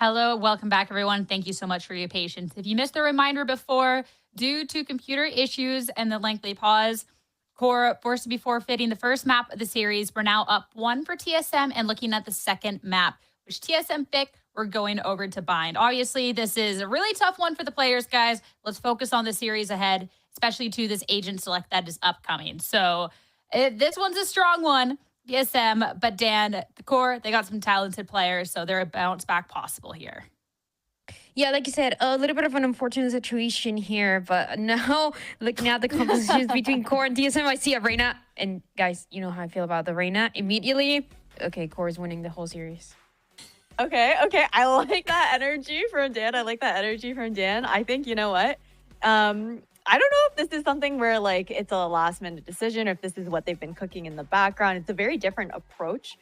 Hello, welcome back, everyone. Thank you so much for your patience. If you missed the reminder before, due to computer issues and the lengthy pause, Core forced to be forfeiting the first map of the series. We're now up one for TSM and looking at the second map, which TSM picked. We're going over to Bind. Obviously, this is a really tough one for the players, guys. Let's focus on the series ahead, especially to this agent select that is upcoming. So this one's a strong one. TSM, but Dan, the Core, they got some talented players, so they're a bounce back possible here. Yeah, like you said, a little bit of an unfortunate situation here, but now looking at the compositions between Core and TSM, I see a Reina, and guys, you know how I feel about the Reina. Immediately, okay, Core is winning the whole series. Okay. I like that energy from Dan. I think, you know what? I don't know if this is something where like it's a last minute decision or if this is what they've been cooking in the background. It's a very different approach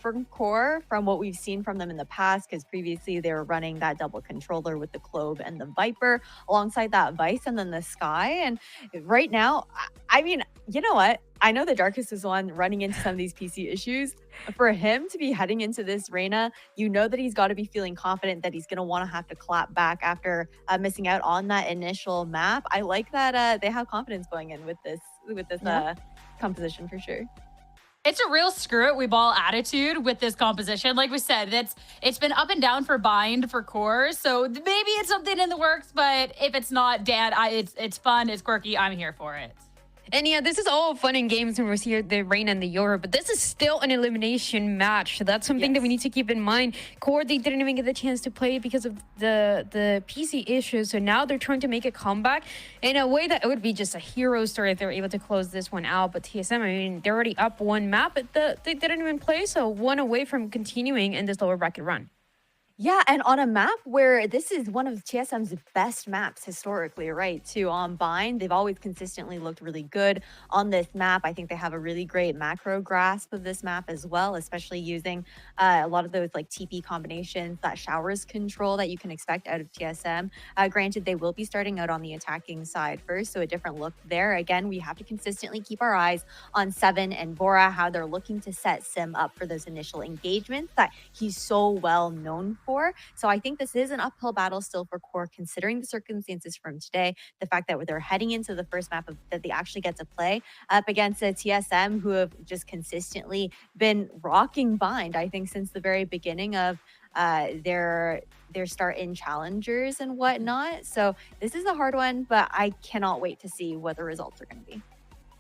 from Core from what we've seen from them in the past, because previously they were running that double controller with the Clove and the Viper alongside that Vice and then the Sky. And right now, I mean, you know what? I know the Darkest is the one running into some of these PC issues. For him to be heading into this Reina, you know that he's got to be feeling confident that he's going to want to have to clap back after missing out on that initial map. I like that they have confidence going in with this composition for sure. It's a real screw it, we ball attitude with this composition. Like we said, it's been up and down for Bind for Core, so maybe it's something in the works. But if it's not, Dan, it's fun, it's quirky. I'm here for it. And yeah, this is all fun and games when we see the Reina and the Euro, but this is still an elimination match. So that's something that we need to keep in mind. Core, they didn't even get the chance to play because of the PC issues. So now they're trying to make a comeback in a way that it would be just a hero story if they were able to close this one out. But TSM, I mean, they're already up one map, but they didn't even play. So one away from continuing in this lower bracket run. Yeah, and on a map where this is one of TSM's best maps historically, right? Too on Bind, they've always consistently looked really good on this map. I think they have a really great macro grasp of this map as well, especially using a lot of those like TP combinations, that showers control that you can expect out of TSM. Granted, they will be starting out on the attacking side first, so a different look there. Again, we have to consistently keep our eyes on Seven and Bora, how they're looking to set Sim up for those initial engagements that he's so well known for. So I think this is an uphill battle still for Core, considering the circumstances from today, the fact that they're heading into the first map that they actually get to play up against a TSM who have just consistently been rocking Bind, I think, since the very beginning of their start in Challengers and whatnot. So this is a hard one, but I cannot wait to see what the results are going to be.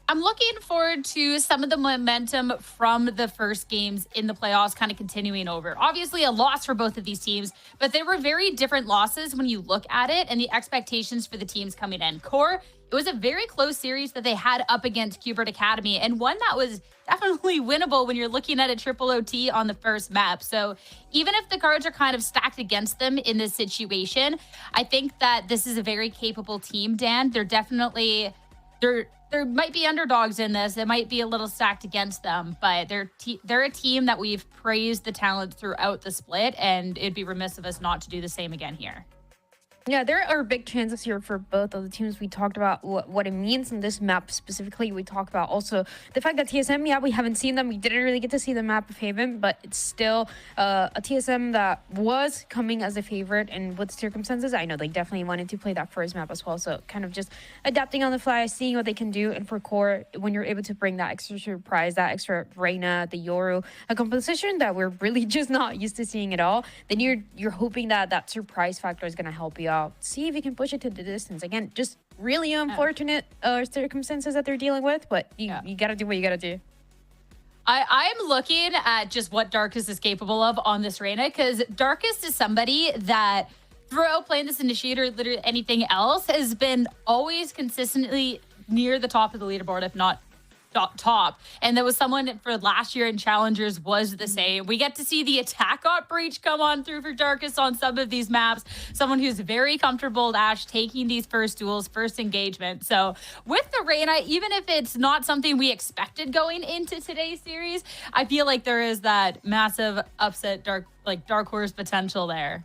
I'm looking forward to some of the momentum from the first games in the playoffs kind of continuing over. Obviously, a loss for both of these teams, but they were very different losses when you look at it and the expectations for the teams coming in. Core, it was a very close series that they had up against Qbert Academy, and one that was definitely winnable when you're looking at a triple OT on the first map. So even if the cards are kind of stacked against them in this situation, I think that this is a very capable team, Dan. They're definitely... There might be underdogs in this. It might be a little stacked against them, but they're a team that we've praised the talent throughout the split, and it'd be remiss of us not to do the same again here. Yeah, there are big chances here for both of the teams. We talked about what it means in this map specifically. We talked about also the fact that TSM, yeah, we haven't seen them. We didn't really get to see the map of Haven, but it's still a TSM that was coming as a favorite. And with circumstances, I know they definitely wanted to play that first map as well. So kind of just adapting on the fly, seeing what they can do. And for Core, when you're able to bring that extra surprise, that extra Reina, the Yoru, a composition that we're really just not used to seeing at all, then you're hoping that that surprise factor is going to help you out. See if you can push it to the distance. Again, just really unfortunate circumstances that they're dealing with, but you got to do what you got to do. I'm looking at just what Darkest is capable of on this Reina, because Darkest is somebody that throughout playing this Initiator, literally anything else, has been always consistently near the top of the leaderboard, if not top. And there was someone for last year in Challengers was the same. We get to see the attack op breach come on through for Darkest on some of these maps. Someone who's very comfortable, Ash, taking these first duels, first engagement. So with the Reina, even if it's not something we expected going into today's series, I feel like there is that massive upset dark horse potential there.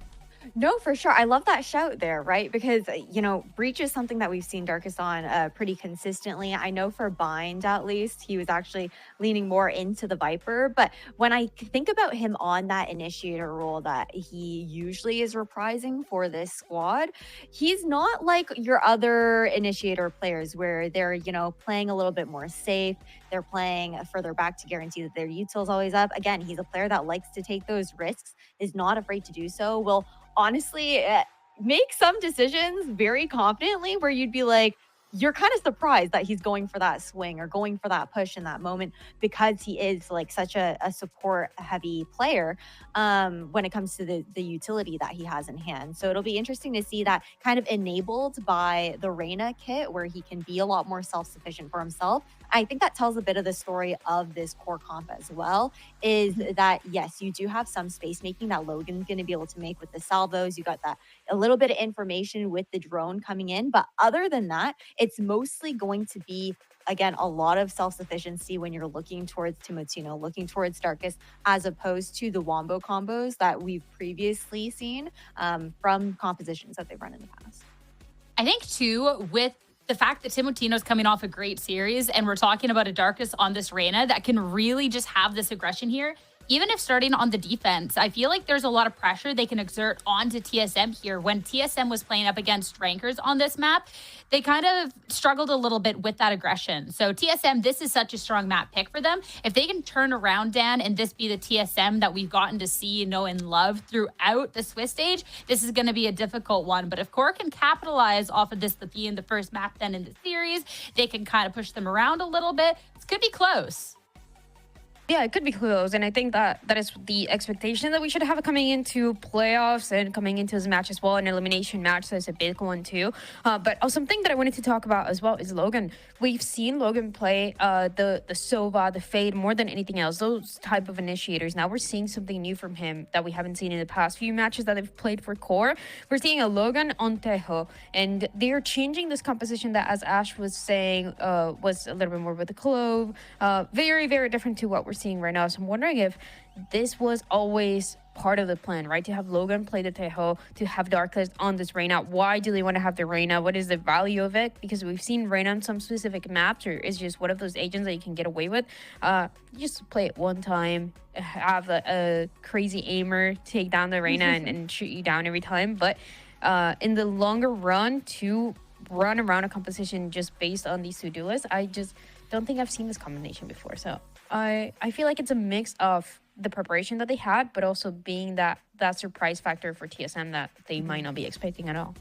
No, for sure. I love that shout there, right? Because, you know, Breach is something that we've seen Darkus on pretty consistently. I know for Bind, at least, he was actually leaning more into the Viper. But when I think about him on that initiator role that he usually is reprising for this squad, he's not like your other initiator players where they're, you know, playing a little bit more safe. They're playing further back to guarantee that their util is always up. Again, he's a player that likes to take those risks, is not afraid to do so, will honestly make some decisions very confidently where you'd be like, you're kind of surprised that he's going for that swing or going for that push in that moment because he is like such a support heavy player when it comes to the utility that he has in hand. So it'll be interesting to see that kind of enabled by the Reyna kit where he can be a lot more self-sufficient for himself. I think that tells a bit of the story of this core comp as well, is that yes, you do have some space making that Logan's going to be able to make with the salvos. You got that a little bit of information with the drone coming in, but other than that, it's mostly going to be, again, a lot of self-sufficiency when you're looking towards Timotino, looking towards Darkus, as opposed to the wombo combos that we've previously seen from compositions that they've run in the past. I think too, with the fact that Timotino's coming off a great series and we're talking about a Darkus on this Reyna that can really just have this aggression here, even if starting on the defense, I feel like there's a lot of pressure they can exert onto TSM here. When TSM was playing up against rankers on this map, they kind of struggled a little bit with that aggression. So TSM, this is such a strong map pick for them. If they can turn around, Dan, and this be the TSM that we've gotten to see, know, and love throughout the Swiss stage, this is going to be a difficult one. But if QOR can capitalize off of this being the first map then in the series, they can kind of push them around a little bit. This could be close. Yeah, it could be close, and I think that is the expectation that we should have coming into playoffs and coming into this match as well. An elimination match, so it's a big one too. But something that I wanted to talk about as well is Logan. We've seen Logan play the Sova, the Fade more than anything else. Those type of initiators. Now we're seeing something new from him that we haven't seen in the past few matches that they've played for QOR. We're seeing a Logan on Tejo, and they're changing this composition that, as Ash was saying, was a little bit more with the Clove. Very, very different to what we're seeing right now. So I'm wondering if this was always part of the plan, right? To have Logan play the Tejo, to have Darkus on this Reyna. Why do they want to have the Reyna? What is the value of it? Because we've seen Reyna on some specific maps, or is just one of those agents that you can get away with. Just play it one time, have a crazy aimer take down the Reyna and shoot you down every time. But in the longer run, to run around a composition just based on these two duelists, I just don't think I've seen this combination before. So I feel like it's a mix of the preparation that they had, but also being that surprise factor for TSM that they might not be expecting at all.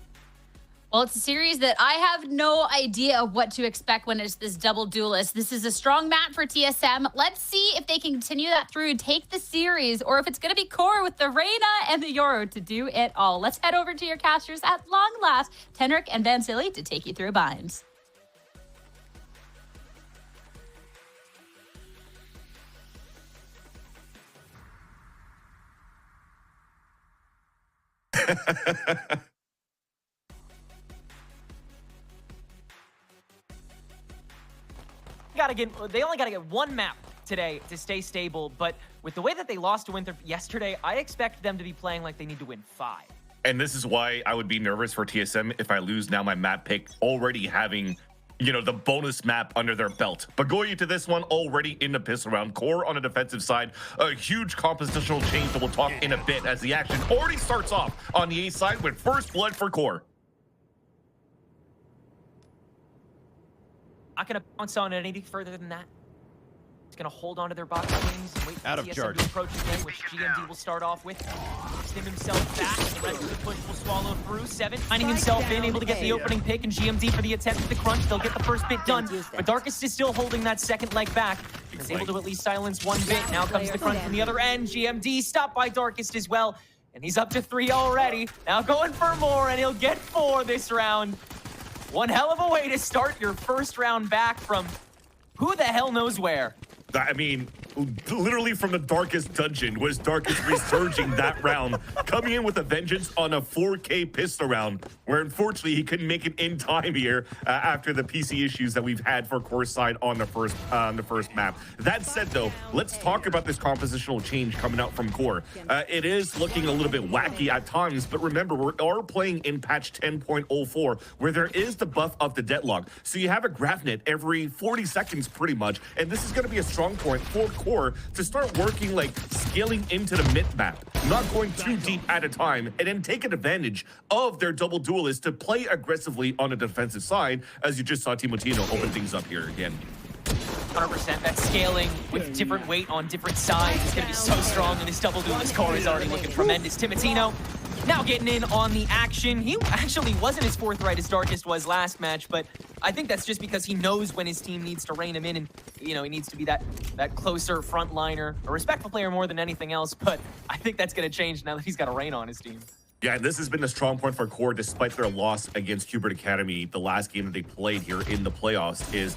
Well, it's a series that I have no idea what to expect when it's this double duelist. This is a strong map for TSM. Let's see if they can continue that through, take the series, or if it's going to be QOR with the Reyna and the Yoro to do it all. Let's head over to your casters at long last, Tenric and Vansili, to take you through binds. They only gotta get one map today to stay stable, but with the way that they lost to Winter yesterday, I expect them to be playing like they need to win 5. And this is why I would be nervous for TSM if I lose now my map pick, already having, you know, the bonus map under their belt. But going into this one, already in the piss around. QOR on the defensive side, a huge compositional change that we'll talk in a bit as the action already starts off on the A side with first blood for QOR. Not gonna bounce on it any further than that. It's gonna hold on to their box wings and wait for TSM to approach again, which GMD will start off with. Stim himself back, and the rest of the push will swallow through. 7 finding himself in, able to get the opening pick, and GMD for the attempt at the crunch. They'll get the first bit done, but Darkus is still holding that second leg back. He's able to at least silence one bit. Now comes the crunch from the other end. GMD stopped by Darkus as well, and he's up to 3 already. Now going for more, and he'll get 4 this round. One hell of a way to start your first round back from who the hell knows where. I mean, literally from the darkest dungeon was Darkest resurging that round, coming in with a vengeance on a 4K pistol round, where unfortunately he couldn't make it in time here after the PC issues that we've had for Core side on the first map. That said, though, let's talk about this compositional change coming out from Core. It is looking a little bit wacky at times, but remember, we are playing in patch 10.04, where there is the buff of the deadlock. So you have a graph net every 40 seconds pretty much, and this is going to be a strong point for Core to start working, like scaling into the mid map, not going too deep at a time, and then taking advantage of their double duelists to play aggressively on the defensive side, as you just saw Timotino open things up here again. 100%. That scaling with different weight on different sides is going to be so strong, and his double duelist Core is already looking tremendous. Timotino now getting in on the action. He actually wasn't as forthright as Darkest was last match, but I think that's just because he knows when his team needs to rein him in, and he needs to be that closer frontliner, a respectful player more than anything else. But I think that's going to change now that he's got a rein on his team. Yeah, and this has been a strong point for Core despite their loss against Hubert Academy, the last game that they played here in the playoffs, is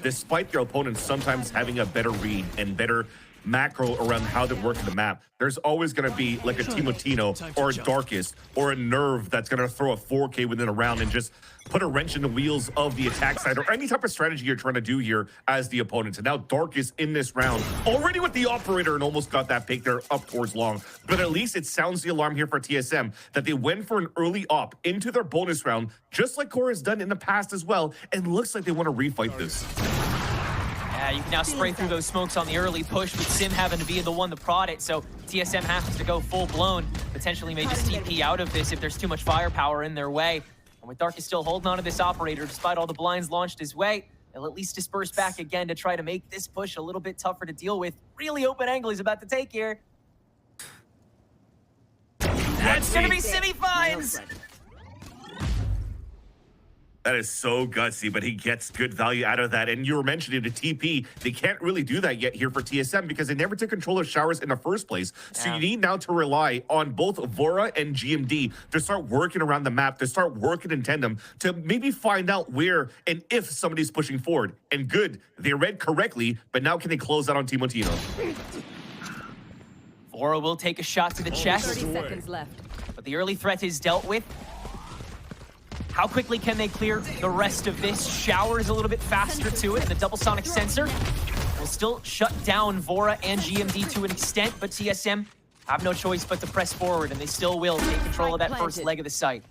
despite their opponents sometimes having a better read and better macro around how they work in the map, there's always going to be like a Timotino or a Darkest or a Nerve that's going to throw a 4K within a round and just put a wrench in the wheels of the attack side or any type of strategy you're trying to do here as the opponent. And now Darkest in this round, already with the operator, and almost got that pick there up towards long. But at least it sounds the alarm here for TSM that they went for an early op into their bonus round, just like Core has done in the past as well, and looks like they want to refight this. Yeah, you can now spray through those smokes on the early push, with Sim having to be the one to prod it, so TSM has to go full-blown. Potentially may just TP out of this if there's too much firepower in their way. And with Darkest still holding on to this operator, despite all the blinds launched his way, they'll at least disperse back again to try to make this push a little bit tougher to deal with. Really open angle he's about to take here. That's going to be Simmy finds! That is so gutsy, but he gets good value out of that. And you were mentioning the TP. They can't really do that yet here for TSM because they never took control of showers in the first place. So you need now to rely on both Vora and GMD to start working around the map, to start working in tandem, to maybe find out where and if somebody's pushing forward. And good, they read correctly, but now can they close out on Timotino? Vora will take a shot to the chest. 30 seconds left. But the early threat is dealt with. How quickly can they clear the rest of this? Shower is a little bit faster to it. The double sonic sensor will still shut down Vora and GMD to an extent, but TSM have no choice but to press forward, and they still will take control of that first leg of the site.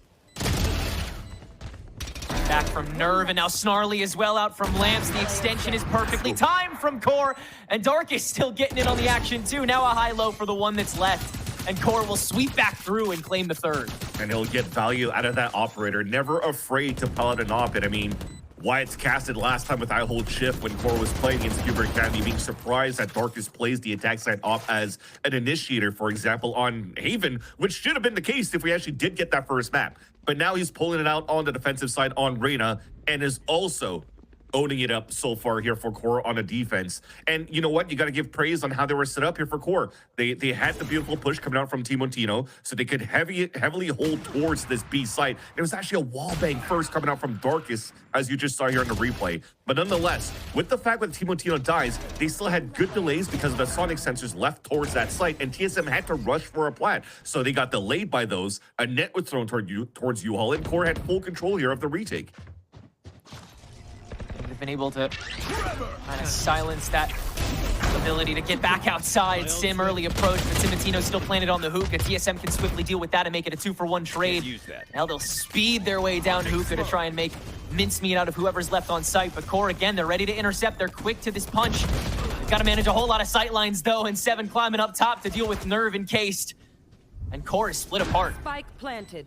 Back from Nerve, and now Snarly as well out from Lamps. The extension is perfectly timed from Core, and Darkest still getting in on the action too. Now a high-low for the one that's left. And Core will sweep back through and claim the third. And he'll get value out of that operator. Never afraid to pellet an op. And I mean, Wyatt's casted last time with I Hold Shift when Core was playing against Hubert Academy, being surprised that Darkest plays the attack side op as an initiator, for example, on Haven, which should have been the case if we actually did get that first map. But now he's pulling it out on the defensive side on Reyna, and is also owning it up so far here for Core on a defense. And you know what? You got to give praise on how they were set up here for Core. They had the beautiful push coming out from Timotino, so they could heavily hold towards this B site. It was actually a wall bang first coming out from Darkest, as you just saw here in the replay. But nonetheless, with the fact that Timotino dies, they still had good delays because of the sonic sensors left towards that site, and TSM had to rush for a plant. So they got delayed by those. A net was thrown towards U-Haul, and Core had full control here of the retake. They've been able to kind of silence that ability to get back outside. Sim early approach, but Timotino still planted on the hookah. TSM can swiftly deal with that and make it a 2-for-1 trade. Now they'll speed their way down hookah to try and make mincemeat out of whoever's left on site. But Core, again, they're ready to intercept. They're quick to this punch. Got to manage a whole lot of sight lines, though, and 7 climbing up top to deal with Nerve encased. And Core is split apart. Spike planted.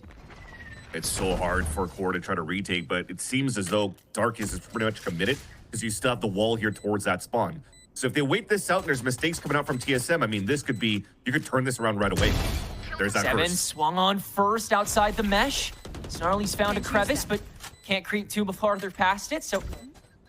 It's so hard for Core to try to retake, but it seems as though Darkest is pretty much committed because you still have the wall here towards that spawn. So if they wait this out and there's mistakes coming out from TSM, I mean, this could be, you could turn this around right away. There's that 7 first. swung on first outside the mesh. Snarly's found a crevice, but can't creep too farther past it. So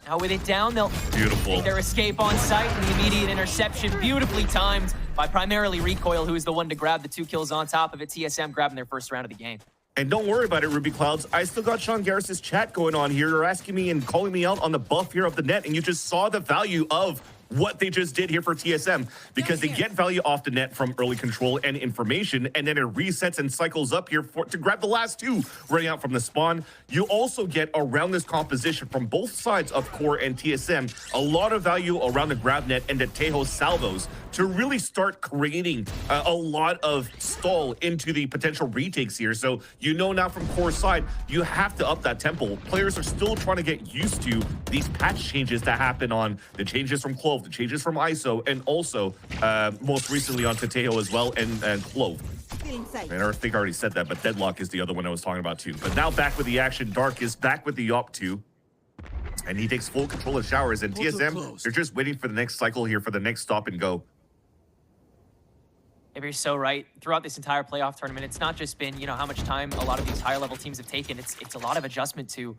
now with it down, they'll Beautiful. make their escape on site, and the immediate interception beautifully timed by primarily Recoil, who is the one to grab the 2 kills on top of it. TSM grabbing their first round of the game. And don't worry about it, Ruby Clouds. I still got Sean Garris's chat going on here. You're asking me and calling me out on the buff here of the net, and you just saw the value of what they just did here for TSM, because they get value off the net from early control and information, and then it resets and cycles up here to grab the last two running out from the spawn. You also get around this composition from both sides of Core and TSM a lot of value around the grab net and the Tejo salvos to really start creating a lot of stall into the potential retakes here. So you know now from Core's side, you have to up that tempo. Players are still trying to get used to these patch changes that happen on the changes from Clove, the changes from ISO, and also most recently onto Tejo as well, and Clove. And I think I already said that, but Deadlock is the other one I was talking about too. But now back with the action, Dark is back with the Op 2. And he takes full control of Showers, and TSM, they're just waiting for the next cycle here for the next stop and go. Maybe you're so right. Throughout this entire playoff tournament, it's not just been, you know, how much time a lot of these higher level teams have taken. It's a lot of adjustment to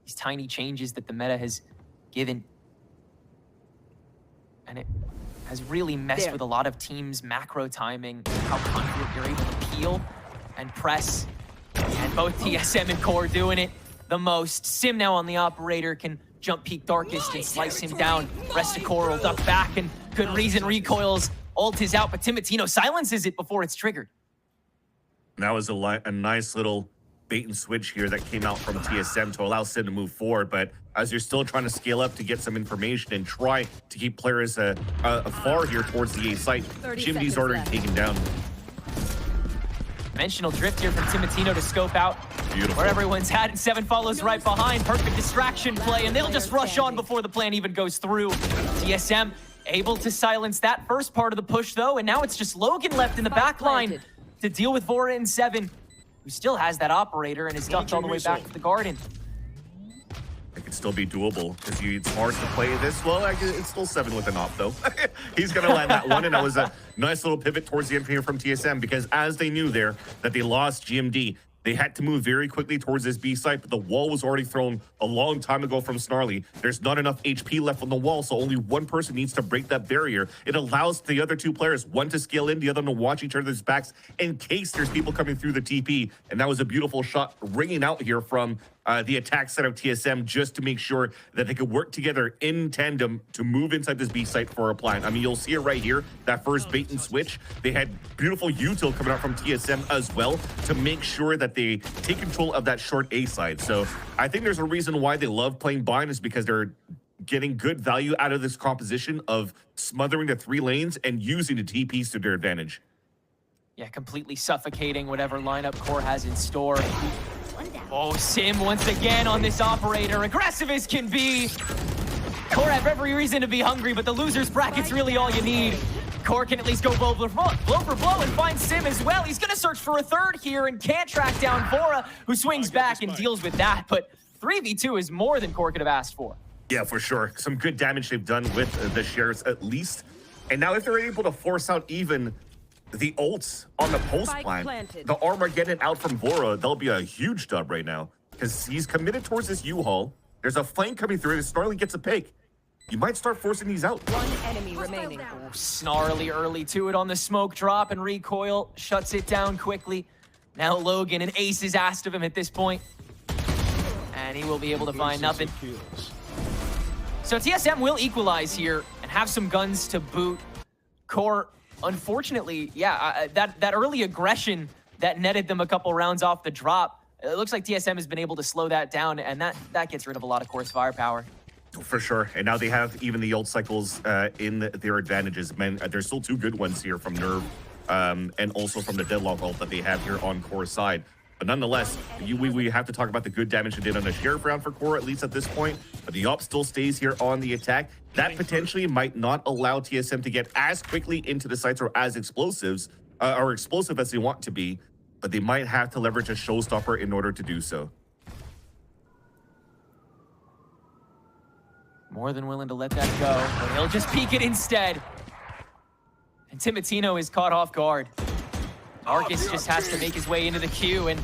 these tiny changes that the meta has given. And it has really messed with a lot of teams' macro timing, how confident you're able to peel and press. And both TSM and Core doing it the most. Sim now on the operator can jump peek Darkest and slice him down. Rest of Core will duck back, and good reason recoils. Ult is out, but Timatino silences it before it's triggered. That was a nice little bait and switch here that came out from TSM to allow Sim to move forward. But as you're still trying to scale up to get some information and try to keep players far here towards the A site, Chimney's already taken down. Dimensional drift here from Timatino to scope out where everyone's at, and Seven follows right behind. Perfect distraction play, and they'll just rush on before the plan even goes through. TSM able to silence that first part of the push, though, and now it's just Logan left in the back line to deal with Vora and Seven, who still has that operator and is ducked all the way back to the garden. It could still be doable, because it's hard to play this. Well, it's still Seven with an op, though. He's going to land that one, and that was a nice little pivot towards the end here from TSM, because as they knew there that they lost GMD, they had to move very quickly towards this B site, but the wall was already thrown a long time ago from Snarly. There's not enough HP left on the wall, so only one person needs to break that barrier. It allows the other two players, one to scale in, the other to watch each other's backs in case there's people coming through the TP. And that was a beautiful shot ringing out here from the attack side of TSM, just to make sure that they could work together in tandem to move inside this B site for a plan. I mean, you'll see it right here, that first bait and switch. They had beautiful util coming out from TSM as well to make sure that they take control of that short A side. So I think there's a reason why they love playing bind, is because they're getting good value out of this composition of smothering the 3 lanes and using the TPs to their advantage. Yeah, completely suffocating whatever lineup Core has in store. Oh, Sim once again on this operator, aggressive as can be. Core have every reason to be hungry, but the loser's bracket's really all you need. Core can at least go blow for blow and find Sim as well. He's gonna search for a third here and can't track down Vora, who swings back and deals with that. But 3v2 is more than Core could have asked for. Yeah, for sure. Some good damage they've done with the shares at least. And now if they're able to force out even the ults on the post plan, the Armageddon out from Vora, they'll be a huge dub right now, because he's committed towards this U-Haul. There's a flank coming through, and Snarly gets a pick. You might start forcing these out. One enemy remaining. Oh, Snarly early to it on the smoke drop, and Recoil shuts it down quickly. Now Logan, and Ace is asked of him at this point, and he will be able to find nothing. So TSM will equalize here and have some guns to boot. Core, unfortunately, yeah, that early aggression that netted them a couple rounds off the drop, it looks like TSM has been able to slow that down, and that gets rid of a lot of Core's firepower. For sure. And now they have even the ult cycles in their advantages. Man, there's still 2 good ones here from Nerve and also from the Deadlock ult that they have here on Core's side. But nonetheless, we have to talk about the good damage they did on the Sheriff round for Core, at least at this point. But the op still stays here on the attack. That potentially might not allow TSM to get as quickly into the sites or as explosive as they want to be. But they might have to leverage a showstopper in order to do so. More than willing to let that go, but he'll just peek it instead. And Timatino is caught off guard. Arcus just has to make his way into the queue, and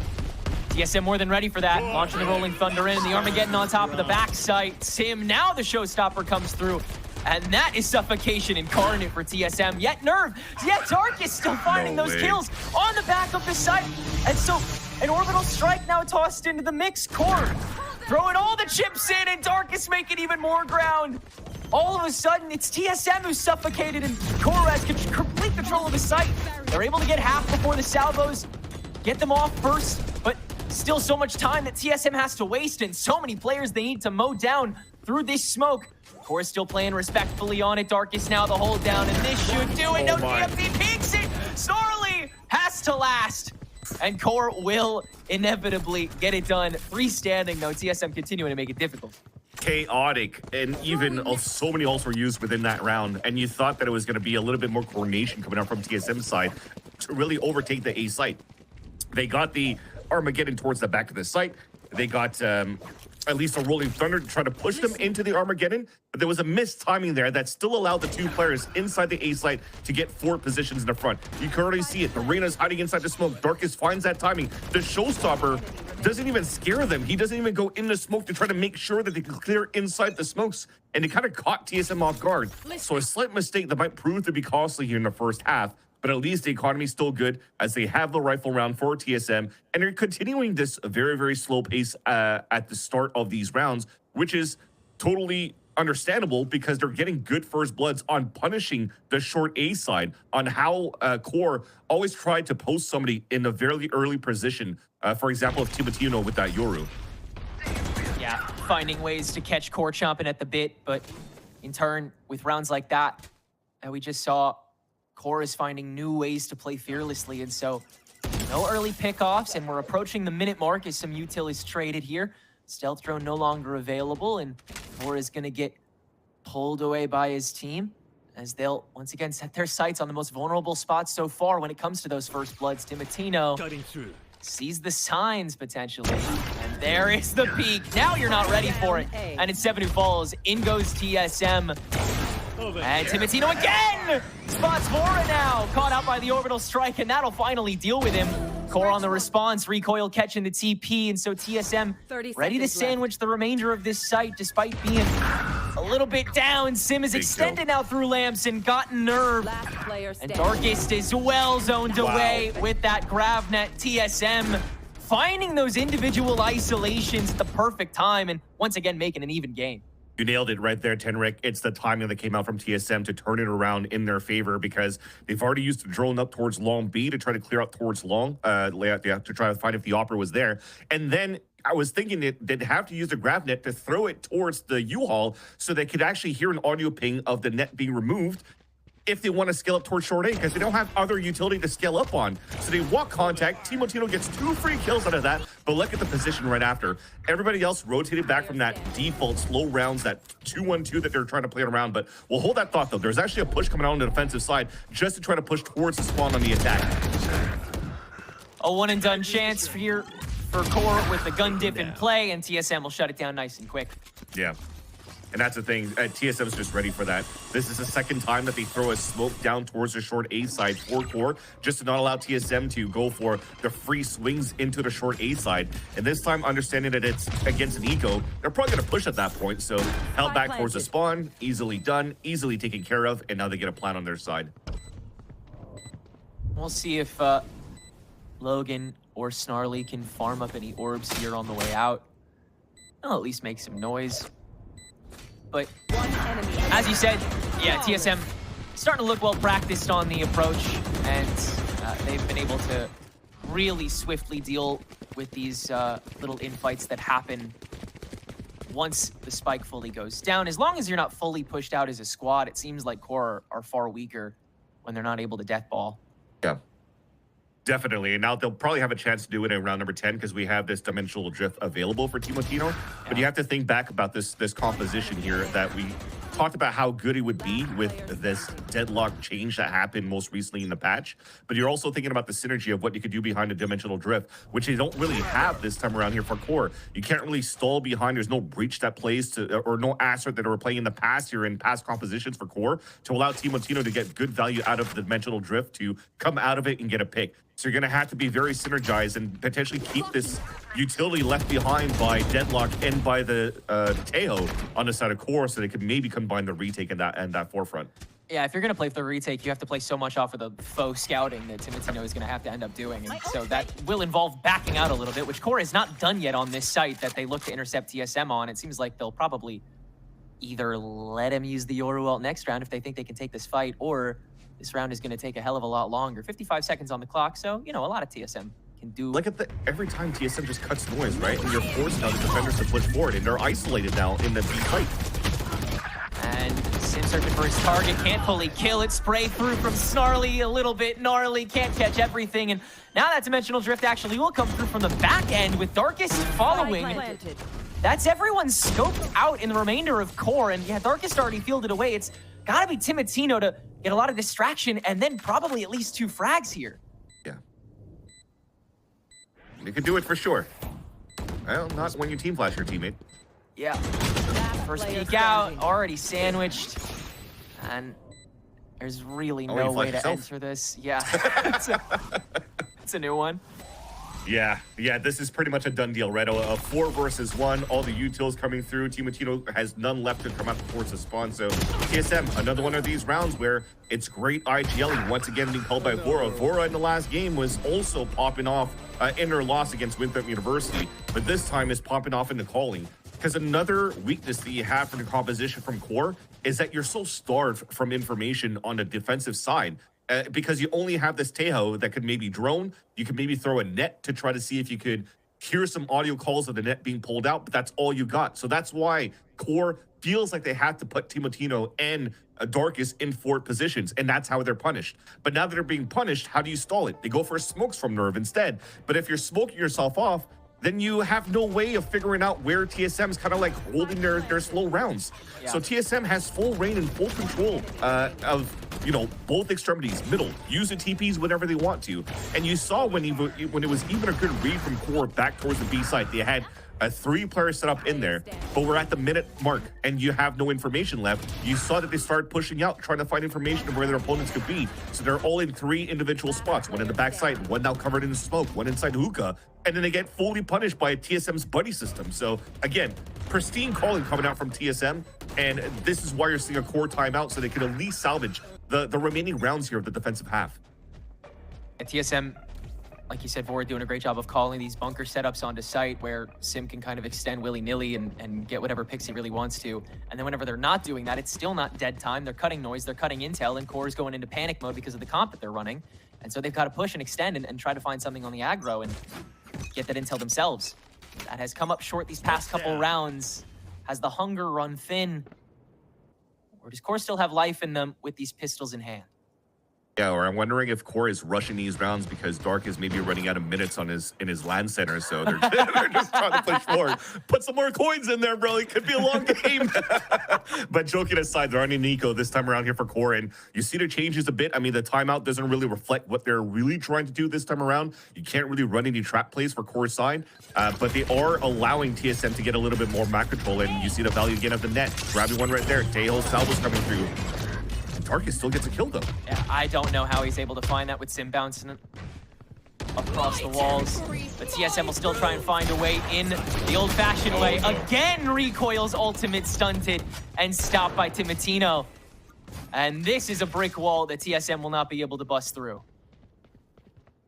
TSM more than ready for that. Launching the Rolling Thunder in, the Armageddon on top of the backside. Sim, now the showstopper comes through, and that is suffocation incarnate for TSM. Yet Nerve, yet Arcus still finding those kills on the back of the site. And so an orbital strike now tossed into the mix. Core throwing all the chips in, and Darkest making even more ground. all of a sudden, it's TSM who's suffocated and QOR has complete control of the site. They're able to get half before the salvos, get them off first, but still so much time that TSM has to waste and so many players they need to mow down through this smoke. QOR still playing respectfully on it. Darkest now the hold down, and this should do it. No, DFB peeks it. Snarly has to last. And QOR will inevitably get it done. 3 standing, though. TSM continuing to make it difficult. Chaotic, and even so many ults were used within that round, and you thought that it was going to be a little bit more coordination coming out from TSM's side to really overtake the A site. They got the Armageddon towards the back of the site. They got at least a Rolling Thunder to try to push them into the Armageddon, but there was a missed timing there that still allowed the 2 players inside the A site to get 4 positions in the front. You can already see it. The Reyna's hiding inside the smoke. Darkest finds that timing. The Showstopper doesn't even scare them. He doesn't even go in the smoke to try to make sure that they can clear inside the smokes, and it kind of caught TSM off guard. So a slight mistake that might prove to be costly here in the first half, but at least the economy's still good as they have the rifle round for TSM, and they're continuing this very, very slow pace at the start of these rounds, which is totally understandable because they're getting good first bloods on punishing the short A side, on how QOR always tried to post somebody in a very early position. For example, of Timotino with that Yoru. Yeah, finding ways to catch QOR chomping at the bit, but in turn, with rounds like that, we just saw QOR is finding new ways to play fearlessly, and so no early pickoffs, and we're approaching the minute mark as some util is traded here. Stealth drone no longer available, and QOR is going to get pulled away by his team as they'll once again set their sights on the most vulnerable spots so far when it comes to those first bloods. Timotino sees the signs potentially, and there is the peak. Now you're not ready for it, and it's 7 who falls. In goes TSM. And Timotino again spots Vora now, caught out by the orbital strike, and that'll finally deal with him. QOR on the response, recoil catching the TP, and so TSM ready to sandwich the remainder of this site despite being a little bit down. Sim is extended now through lamps and gotten nerve. And Darkest is well zoned away with that Gravnet. TSM finding those individual isolations at the perfect time and once again making an even game. You nailed it right there, Tenric. It's the timing that came out from TSM to turn it around in their favor because they've already used the drone up towards long B to try to clear out towards long, layout, to try to find if the Opera was there. And then I was thinking that they'd have to use the Gravnet to throw it towards the U-Haul so they could actually hear an audio ping of the net being removed if they want to scale up towards short A, because they don't have other utility to scale up on. So they walk contact. Timotino gets 2 free kills out of that, but look at the position right after. Everybody else rotated back from that default slow rounds, that 2-1-2 that they're trying to play around. But we'll hold that thought, though. There's actually a push coming out on the defensive side just to try to push towards the spawn on the attack. A one-and-done chance here for QOR with the gun dip in play, and TSM will shut it down nice and quick. Yeah. And that's the thing, TSM's just ready for that. This is the second time that they throw a smoke down towards the short A side for QOR, just to not allow TSM to go for the free swings into the short A side. And this time, understanding that it's against an eco, they're probably going to push at that point. So held back towards the spawn, easily done, easily taken care of, and now they get a plan on their side. We'll see if Logan or Snarly can farm up any orbs here on the way out. They'll at least make some noise. But as you said, yeah, TSM starting to look well practiced on the approach, and they've been able to really swiftly deal with these little infights that happen once the spike fully goes down. As long as you're not fully pushed out as a squad, it seems like QOR are far weaker when they're not able to deathball. Yeah. Definitely, and now they'll probably have a chance to do it in round number 10 because we have this dimensional drift available for Timotino. But you have to think back about this composition here that we talked about how good it would be with this deadlock change that happened most recently in the patch. But you're also thinking about the synergy of what you could do behind a dimensional drift, which they don't really have this time around here for QOR. You can't really stall behind. There's no breach that plays to, or no assert that were playing in the past here in past compositions for QOR to allow Timotino to get good value out of the dimensional drift to come out of it and get a pick. So you're going to have to be very synergized and potentially keep this utility left behind by Deadlock and by the Tejo on the side of QOR so they can maybe combine the retake and that forefront. Yeah, if you're going to play for the retake, you have to play so much off of the faux scouting that Timotino is going to have to end up doing. And so that will involve backing out a little bit, which QOR has not done yet on this site that they look to intercept TSM on. It seems like they'll probably either let him use the Yoru ult next round if they think they can take this fight, or this round is going to take a hell of a lot longer. 55 seconds on the clock, so, you know, a lot of TSM can do. Look at every time TSM just cuts noise, right? And you're forced now the defenders to push forward, and they're isolated now in the B fight. And Sim searching for his target, can't fully kill it. Spray through from Snarly, a little bit gnarly, can't catch everything. And now that Dimensional Drift actually will come through from the back end with Darkest following. That's everyone scoped out in the remainder of Core. And yeah, Darkest already fielded away. It's got to be Timatino to get a lot of distraction and then probably at least 2 frags here. Yeah. You can do it for sure. Well, not when you team flash your teammate. Yeah. First peek out, already sandwiched. And there's really no way to enter this. Yeah. It's a new one. Yeah, this is pretty much a done deal, right? A 4 versus 1, all the utils coming through. Timatino has none left to come out to force a spawn. So TSM, another one of these rounds where it's great IGLing, once again being called by Vora. Vora in the last game was also popping off in their loss against Winthrop University, but this time is popping off in the calling. Because another weakness that you have for the composition from Core is that you're so starved from information on the defensive side. Because you only have this Tejo that could maybe drone, you could maybe throw a net to try to see if you could hear some audio calls of the net being pulled out, but that's all you got. So that's why Core feels like they have to put Timatino and Darkest in forward positions, and that's how they're punished. But now that they're being punished, how do you stall it? They go for smokes from Nerve instead. But if you're smoking yourself off, then you have no way of figuring out where TSM's kind of like holding their slow rounds. Yeah. So TSM has full reign and full control of, you know, both extremities, middle, use the TPs whenever they want to. And you saw when it was even a good read from Core back towards the B side, they had a 3-player setup in there, but we're at the minute mark and you have no information left. You saw that they started pushing out, trying to find information of where their opponents could be. So they're all in 3 individual spots, one in the backside, one now covered in smoke, one inside hookah, and then they get fully punished by TSM's buddy system. So again, pristine calling coming out from TSM, and this is why you're seeing a Core timeout, so they can at least salvage the remaining rounds here of the defensive half. At TSM, like you said, Vora doing a great job of calling these bunker setups onto site where Sim can kind of extend willy-nilly and get whatever picks he really wants to. And then whenever they're not doing that, it's still not dead time. They're cutting noise, they're cutting intel, and Core is going into panic mode because of the comp that they're running. And so they've got to push and extend and try to find something on the aggro and get that intel themselves. That has come up short these past couple rounds. Has the hunger run thin? Or does Core still have life in them with these pistols in hand? Yeah, or I'm wondering if Core is rushing these rounds because Dark is maybe running out of minutes on in his LAN center, so they're just trying to push forward. Put some more coins in there, bro. It could be a long game. But joking aside, they're on Nico this time around here for Core, and you see the changes a bit. I mean, the timeout doesn't really reflect what they're really trying to do this time around. You can't really run any trap plays for Core's side, but they are allowing TSM to get a little bit more map control, and you see the value again of the net. Grabbing one right there. Tejo Salvo's coming through. Darkest still gets a kill, though. Yeah, I don't know how he's able to find that with Sim bouncing across the walls. But TSM will still try and find a way in the old-fashioned way. Again, Recoil's ultimate stunted and stopped by Timatino. And this is a brick wall that TSM will not be able to bust through.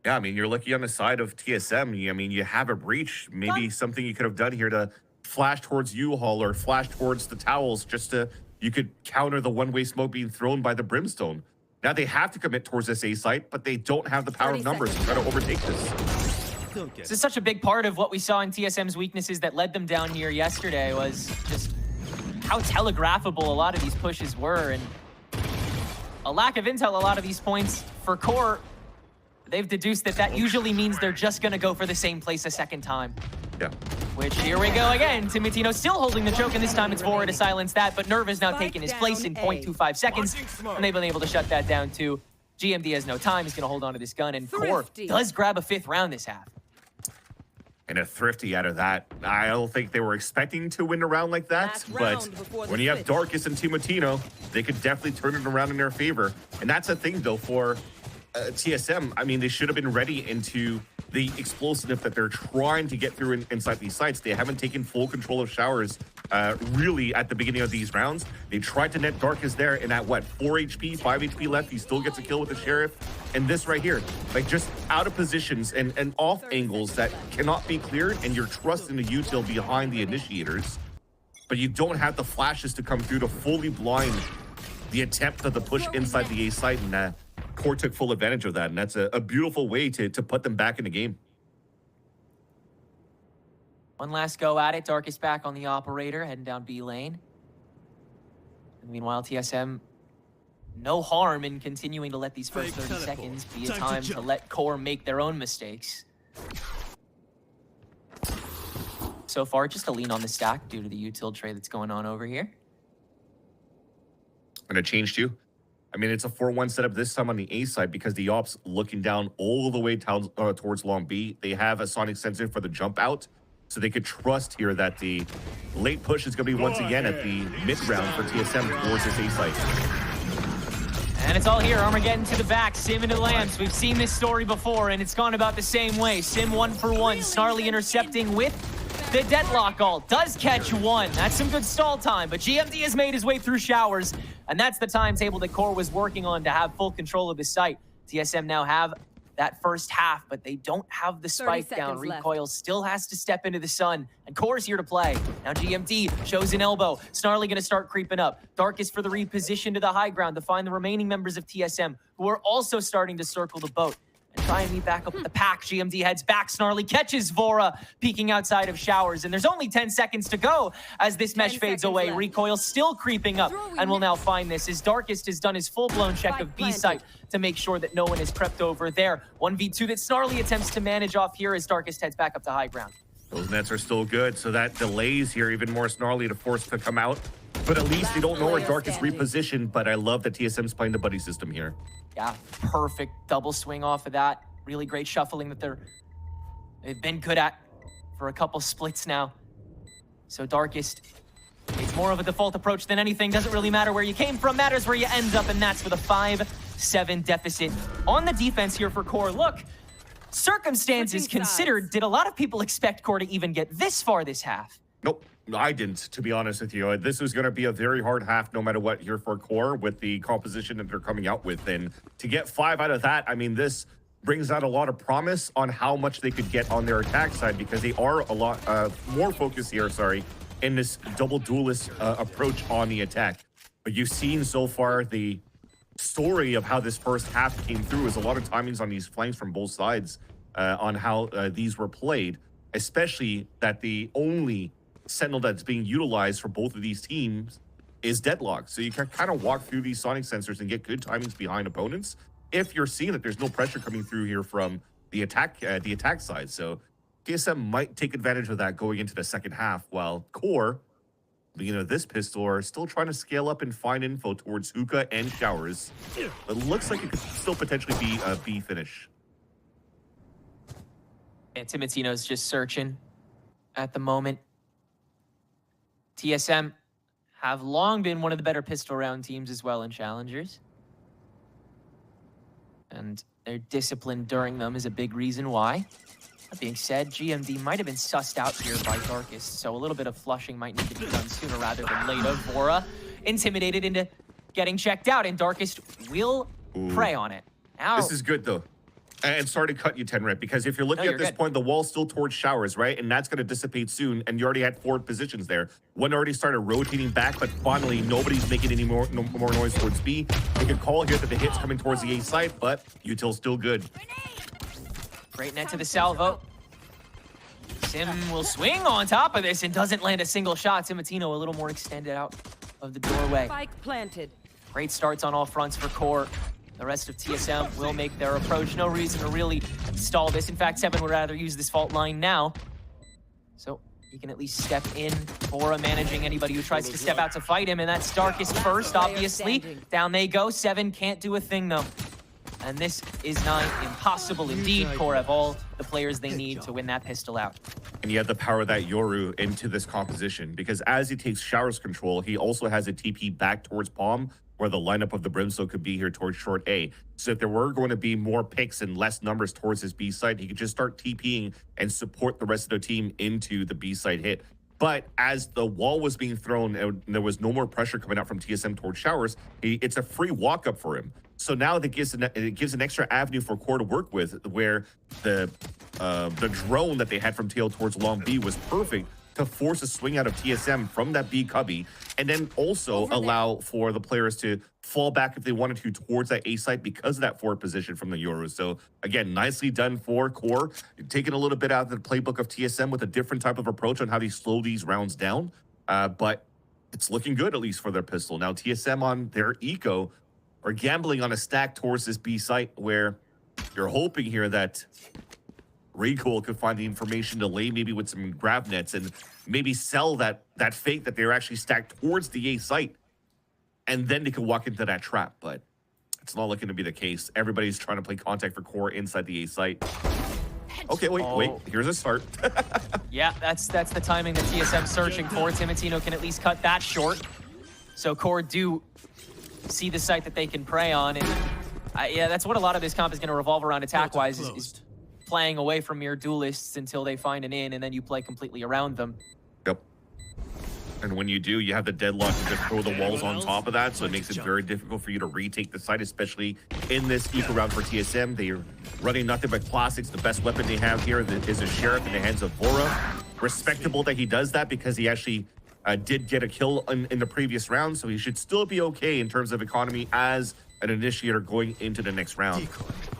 Yeah, I mean, you're lucky on the side of TSM. I mean, you have a breach. Maybe something you could have done here to flash towards U-Haul or flash towards the towels just to... You could counter the one-way smoke being thrown by the Brimstone. Now they have to commit towards this A site, but they don't have the power of numbers to try to overtake this. This is such a big part of what we saw in TSM's weaknesses that led them down here yesterday was just how telegraphable a lot of these pushes were, and a lack of intel a lot of these points for Core. They've deduced that usually means they're just going to go for the same place a second time. Yeah. Which, here we go again. Timatino still holding the choke, and this time it's Vora to silence that, but Nerve has now taken his place in 0.25 seconds, and they've been able to shut that down too. GMD has no time. He's going to hold on to this gun, and Core does grab a 5th round this half. And a thrifty out of that. I don't think they were expecting to win a round like that, but when you have Darkest and Timatino, they could definitely turn it around in their favor. And that's the thing, though, for TSM. I mean, they should have been ready into the explosiveness that they're trying to get through inside these sites. They haven't taken full control of Showers really at the beginning of these rounds. They tried to net Darkest there, and at what, 4 HP, 5 HP left, he still gets a kill with the Sheriff. And this right here, like just out of positions and off angles that cannot be cleared, and you're trusting the util behind the initiators. but you don't have the flashes to come through to fully blind the attempt of the push inside the A site, and Core took full advantage of that, and that's a beautiful way to put them back in the game. One last go at it. Darkest back on the operator, heading down B lane. And meanwhile, TSM, no harm in continuing to let these first 30 seconds be a time to let Core make their own mistakes. So far, just a lean on the stack due to the util trade that's going on over here. And it changed too. I mean, it's a 4-1 setup this time on the A side because the Ops looking down all the way towards Long B. They have a sonic sensor for the jump out, so they could trust here that the late push is going to be once again at the mid round for TSM towards this A site. And it's all here. Armageddon to the back, Sim into the lamps. We've seen this story before, and it's gone about the same way. Sim 1-for-1, Snarly intercepting with the deadlock ult. Does catch one. That's some good stall time, but GMD has made his way through showers, and that's the timetable that Core was working on to have full control of the site. TSM now have that first half, but they don't have the spike down. Recoil still has to step into the sun, and Core's here to play. Now GMD shows an elbow. Snarly gonna start creeping up. Darkest for the reposition to the high ground to find the remaining members of TSM, who are also starting to circle the boat and try and meet back up with the pack. GMD heads back. Snarly catches Vora peeking outside of showers, and there's only 10 seconds to go as this mesh fades away. Recoil still creeping up, and will now find this as Darkest has done his full-blown check of B site to make sure that no one is prepped over there. 1v2 that Snarly attempts to manage off here as Darkest heads back up to high ground. Those nets are still good, so that delays here even more Snarly to force to come out. But at least they don't know where Darkest repositioned, but I love that TSM's playing the buddy system here. Yeah, perfect double swing off of that. Really great shuffling that they've been good at for a couple splits now. So Darkest, it's more of a default approach than anything. Doesn't really matter where you came from, matters where you end up, and that's with a 5-7 deficit on the defense here for Core. Look, circumstances considered, did a lot of people expect Core to even get this far this half? Nope, I didn't, to be honest with you. This was going to be a very hard half no matter what here for Core with the composition that they're coming out with. And to get 5 out of that, I mean, this brings out a lot of promise on how much they could get on their attack side, because they are a lot more focused here, in this double duelist approach on the attack. But you've seen so far the story of how this first half came through is a lot of timings on these flanks from both sides on how these were played, especially that the only Sentinel that's being utilized for both of these teams is Deadlock. So you can kind of walk through these sonic sensors and get good timings behind opponents if you're seeing that there's no pressure coming through here from the attack side. So TSM might take advantage of that going into the second half, while Core, this pistol, are still trying to scale up and find info towards Hookah and Showers. It looks like it could still potentially be a B finish. And Timatino's just searching at the moment. TSM have long been one of the better pistol round teams as well in Challengers. And their discipline during them is a big reason why. That being said, GMD might have been sussed out here by Darkest, so a little bit of flushing might need to be done sooner rather than later. Vora intimidated into getting checked out, and Darkest will prey on it. Now, this is good, though. And sorry to cut you, Tenret, because if you're looking at this point, the wall's still towards Showers, right? And that's going to dissipate soon, and you already had 4 positions there. One already started rotating back, but finally, nobody's making any more noise towards B. They can call here that the hit's coming towards the A side, but util's still good. Great net to the salvo. Sim will swing on top of this and doesn't land a single shot. Timatino a little more extended out of the doorway. Spike planted. Great starts on all fronts for Core. The rest of TSM will make their approach. No reason to really stall this. In fact, Seven would rather use this fault line now. So he can at least step in. Vora managing anybody who tries to step out to fight him, and that's Darkest first, obviously. Down they go. Seven can't do a thing, though. And this is not impossible indeed. Core have all the players they need to win that pistol out. And you have the power of that Yoru into this composition, because as he takes Showers control, he also has a TP back towards Palm, where the lineup of the Brimstone could be here towards short A. So if there were going to be more picks and less numbers towards his B side, he could just start TPing and support the rest of the team into the B side hit. But as the wall was being thrown and there was no more pressure coming out from TSM towards Showers, it's a free walk up for him. So now it gives an extra avenue for Core to work with, where the drone that they had from TL towards Long B was perfect to force a swing out of TSM from that B cubby, and then also allow for the players to fall back if they wanted to towards that A site because of that forward position from the Euros. So again, nicely done for Core, taking a little bit out of the playbook of TSM with a different type of approach on how they slow these rounds down. But it's looking good, at least for their pistol. Now TSM on their eco are gambling on a stack towards this B site where you're hoping here that Recoil could find the information to lay maybe with some grab nets and maybe sell that fake that they're actually stacked towards the A site. And then they can walk into that trap, but it's not looking to be the case. Everybody's trying to play contact for Core inside the A site. Okay, wait, here's a start. Yeah, that's the timing that TSM's searching for. Timotino can at least cut that short. So Core do see the site that they can prey on, and yeah, that's what a lot of this comp is going to revolve around attack-wise, is playing away from your duelists until they find an in, and then you play completely around them. Yep. And when you do, you have the deadlock to just throw the walls on top of that, so it makes it very difficult for you to retake the site, especially in this eco round for TSM. They're running nothing but classics. The best weapon they have here is a Sheriff in the hands of Vora. Respectable that he does that because he actually did get a kill in the previous round, so he should still be okay in terms of economy as an initiator going into the next round.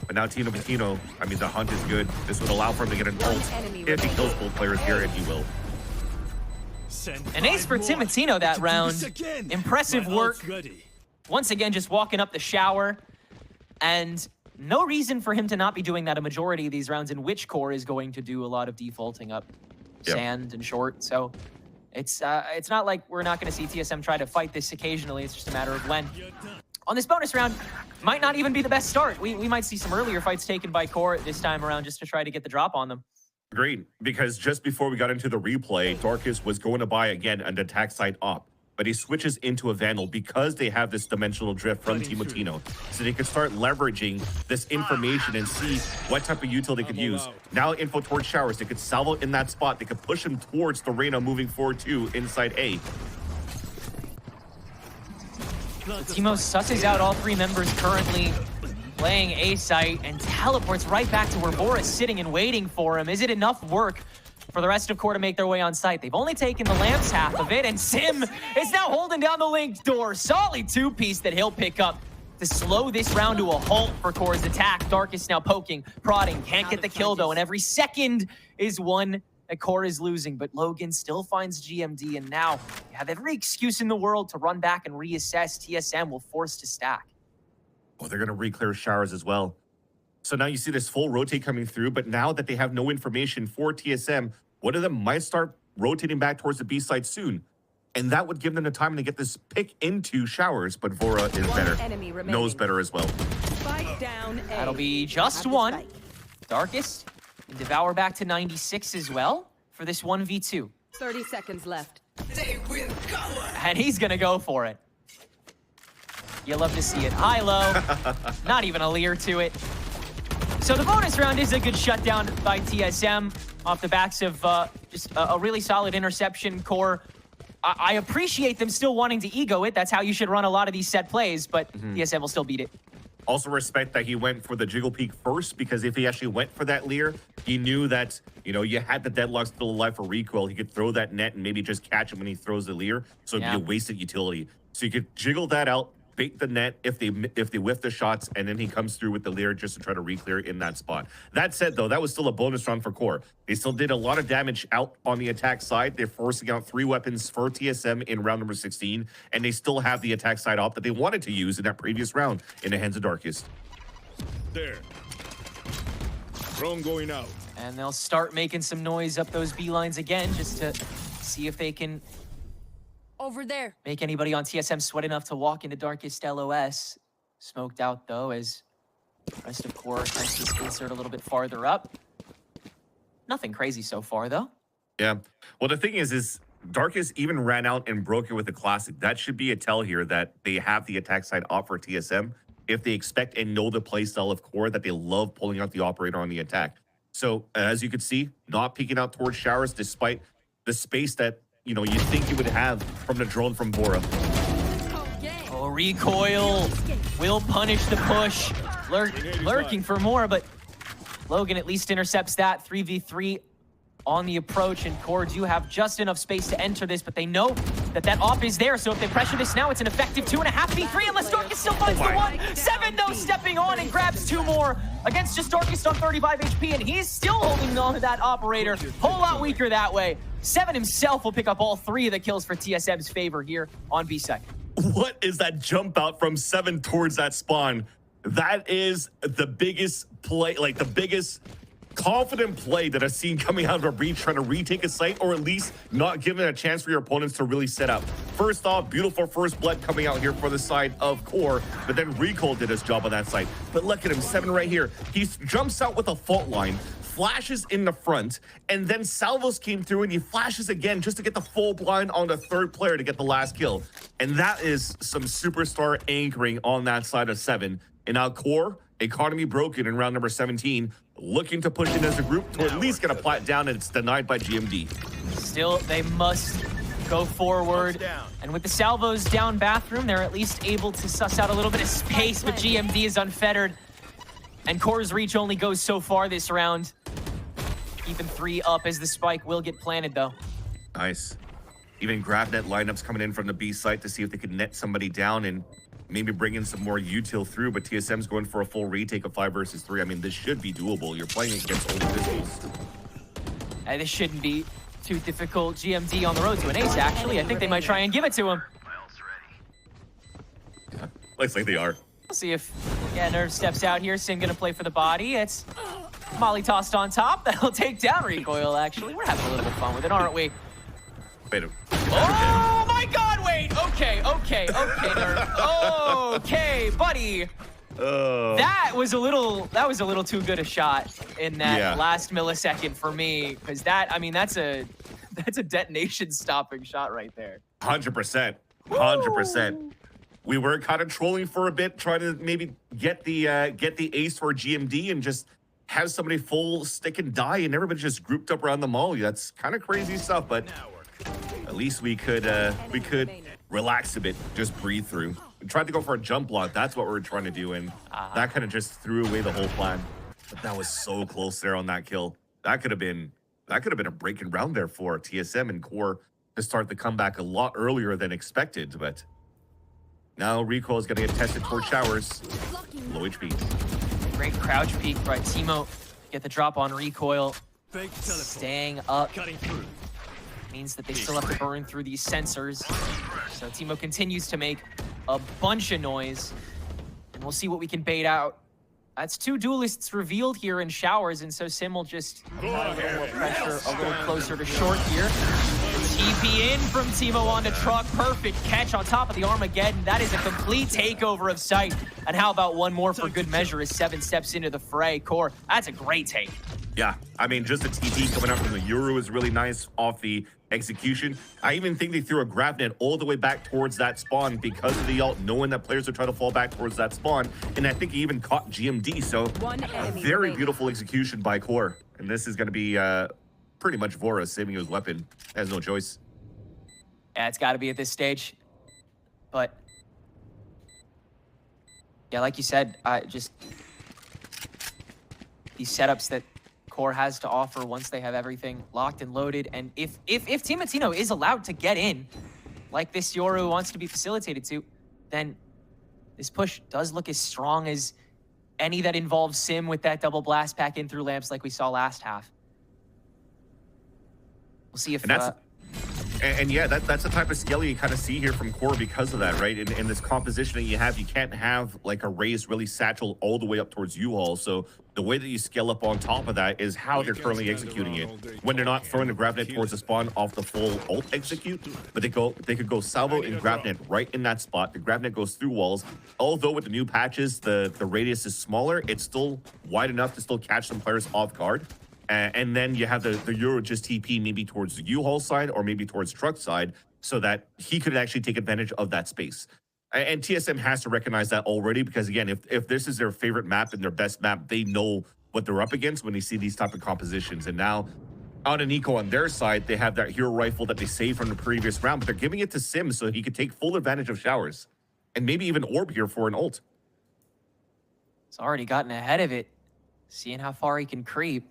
But now Timotino, I mean, the hunt is good. This would allow for him to get an ult if he kills both players here, if he will. An ace for Timotino that round. Impressive work. Once again, just walking up the shower. And no reason for him to not be doing that a majority of these rounds, in which Core is going to do a lot of defaulting up sand and short. So it's not like we're not going to see TSM try to fight this occasionally. It's just a matter of when. On this bonus round, might not even be the best start. We might see some earlier fights taken by Core this time around just to try to get the drop on them. Agreed, because just before we got into the replay, Darkus was going to buy again an attack side op, but he switches into a Vandal because they have this dimensional drift from Timotino, so they could start leveraging this information and see what type of util they could use. Now info towards showers, they could salvo in that spot, they could push him towards the Reyna moving forward too inside A. Timo susses out all three members currently playing A site and teleports right back to where Bora's sitting and waiting for him. Is it enough work for the rest of Core to make their way on site? They've only taken the Lamps half of it, and Sim is now holding down the linked door. Solid two-piece that he'll pick up to slow this round to a halt for Core's attack. Darkus now poking, prodding, can't get the kill though, and every second is one that Core is losing, but Logan still finds GMD, and now you have every excuse in the world to run back and reassess. TSM will force to stack. Oh, they're going to re-clear showers as well. So now you see this full rotate coming through, but now that they have no information for TSM, one of them might start rotating back towards the B side soon. And that would give them the time to get this pick into showers, but Vora is better, knows better as well. That'll be just one. Darkus and Devour back to 96 as well for this 1v2. 30 seconds left. And he's gonna go for it. You love to see it. High-low, not even a leer to it. So the bonus round is a good shutdown by TSM off the backs of just a really solid interception. Core, I appreciate them still wanting to ego it. That's how you should run a lot of these set plays, but TSM will still beat it. Also respect that he went for the Jiggle Peek first, because if he actually went for that leer, he knew that, you know, you had the deadlock still alive for recoil. He could throw that net and maybe just catch him when he throws the leer, so it'd be a wasted utility. So you could jiggle that out, bait the net if they whiff the shots, and then he comes through with the leer just to try to re-clear in that spot. That said, though, that was still a bonus round for Core. They still did a lot of damage out on the attack side. They're forcing out 3 weapons for TSM in round number 16, and they still have the attack side op that they wanted to use in that previous round in the hands of Darkus. There. Drone going out. And they'll start making some noise up those B lines again just to see if they can Over there. make anybody on TSM sweat enough to walk into Darkest LOS. Smoked out, though, as the rest of Core tries to insert a little bit farther up. Nothing crazy so far, though. Yeah. Well, the thing is Darkus even ran out and broke it with the classic. That should be a tell here that they have the attack side off for TSM if they expect and know the playstyle of Core, that they love pulling out the operator on the attack. So, as you can see, not peeking out towards showers despite the space that, you know, you think you would have from the drone from Bora. Oh, recoil will punish the push. Lurking for more, but Logan at least intercepts that. 3v3 on the approach, and Core do have just enough space to enter this, but they know that that op is there, so if they pressure this now, it's an effective 2.5v3, unless Darkest still finds the one. 7 though, stepping on and grabs 2 more against just Darkest on 35 HP, and he's still holding on to that operator. Whole lot weaker that way. 7 himself will pick up all 3 of the kills for TSM's favor here on B side. What is that jump out from 7 towards that spawn? That is the biggest play, like the biggest confident play that I've seen coming out of a breach, trying to retake a site, or at least not giving a chance for your opponents to really set up. First off, beautiful first blood coming out here for the side of Core, but then Recall did his job on that site. But look at him, 7 right here. He jumps out with a fault line, flashes in the front, and then Salvos came through and he flashes again just to get the full blind on the 3rd player to get the last kill. And that is some superstar anchoring on that side of 7. And now Core, economy broken in round number 17, looking to push in as a group to at least get a plat down, and it's denied by GMD. Still, they must go forward. And with the salvos down bathroom, they're at least able to suss out a little bit of space, but GMD is unfettered. And Core's reach only goes so far this round. Keeping 3 up as the spike will get planted, though. Nice. Even GrabNet lineups coming in from the B site to see if they could net somebody down and maybe bring in some more util through, but TSM's going for a full retake of 5 versus 3. I mean, this should be doable. You're playing against only pistols. This shouldn't be too difficult. GMD on the road to an ace, actually. I think they might try and give it to him. Yeah, looks like they are. We'll see if, yeah, Nerve steps out here. Sim gonna play for the body. It's Molly tossed on top. That'll take down Recoil, actually. We're having a little bit of fun with it, aren't we? Wait a Oh my god, wait! Okay, Nerve. Okay, buddy. That was a little too good a shot in that last millisecond for me, because that, I mean, that's a detonation stopping shot right there. 100%. 100%. We were kind of trolling for a bit, trying to maybe get the ace for GMD and just have somebody full stick and die, and everybody just grouped up around the molly. That's kind of crazy stuff, but at least we could relax a bit, just breathe through. We tried to go for a jump block. That's what we were trying to do, and that kind of just threw away the whole plan. But that was so close there on that kill. That could have been a breaking round there for TSM and Core to start the comeback a lot earlier than expected. But now Recoil is going to get tested towards showers. Low HP. Great crouch peek by Timo. Get the drop on Recoil. Staying up. Means that they still have to burn through these sensors. So Timo continues to make a bunch of noise. And we'll see what we can bait out. That's 2 duelists revealed here in showers, and so Sim will just add a little more pressure, a little closer to short here. TP in from Timo onto truck. Perfect catch on top of the Armageddon. That is a complete takeover of sight. And how about one more for good measure as 7 steps into the fray? Core, that's a great take. Yeah, I mean, just the TP coming out from the Euro is really nice off the execution. I even think they threw a GrabNet all the way back towards that spawn because of the ult, knowing that players would try to fall back towards that spawn. And I think he even caught GMD, so a very beautiful execution by Core. And this is going to be pretty much Vora saving his weapon. Has no choice. Yeah, it's got to be at this stage. But yeah, like you said, just these setups that Core has to offer once they have everything locked and loaded. And if Team Latino is allowed to get in, like this Yoru wants to be facilitated to, then this push does look as strong as any that involves Sim with that double blast pack in through lamps like we saw last half. We'll see if... And yeah, that's the type of skill you kind of see here from Core because of that, right? In this composition that you have, you can't have like a raised really satchel all the way up towards U-Haul. So the way that you scale up on top of that is how they're currently executing it. When they're not throwing the GrabNet towards the spawn off the full ult execute, but they could go salvo and GrabNet right in that spot. The GrabNet goes through walls. Although with the new patches, the radius is smaller, it's still wide enough to still catch some players off guard. And then you have the Euro just TP maybe towards the U-Haul side or maybe towards truck side so that he could actually take advantage of that space. And TSM has to recognize that already because, again, if this is their favorite map and their best map, they know what they're up against when they see these type of compositions. And now on an eco on their side, they have that hero rifle that they saved from the previous round, but they're giving it to Sim so he could take full advantage of showers and maybe even orb here for an ult. He's already gotten ahead of it, seeing how far he can creep.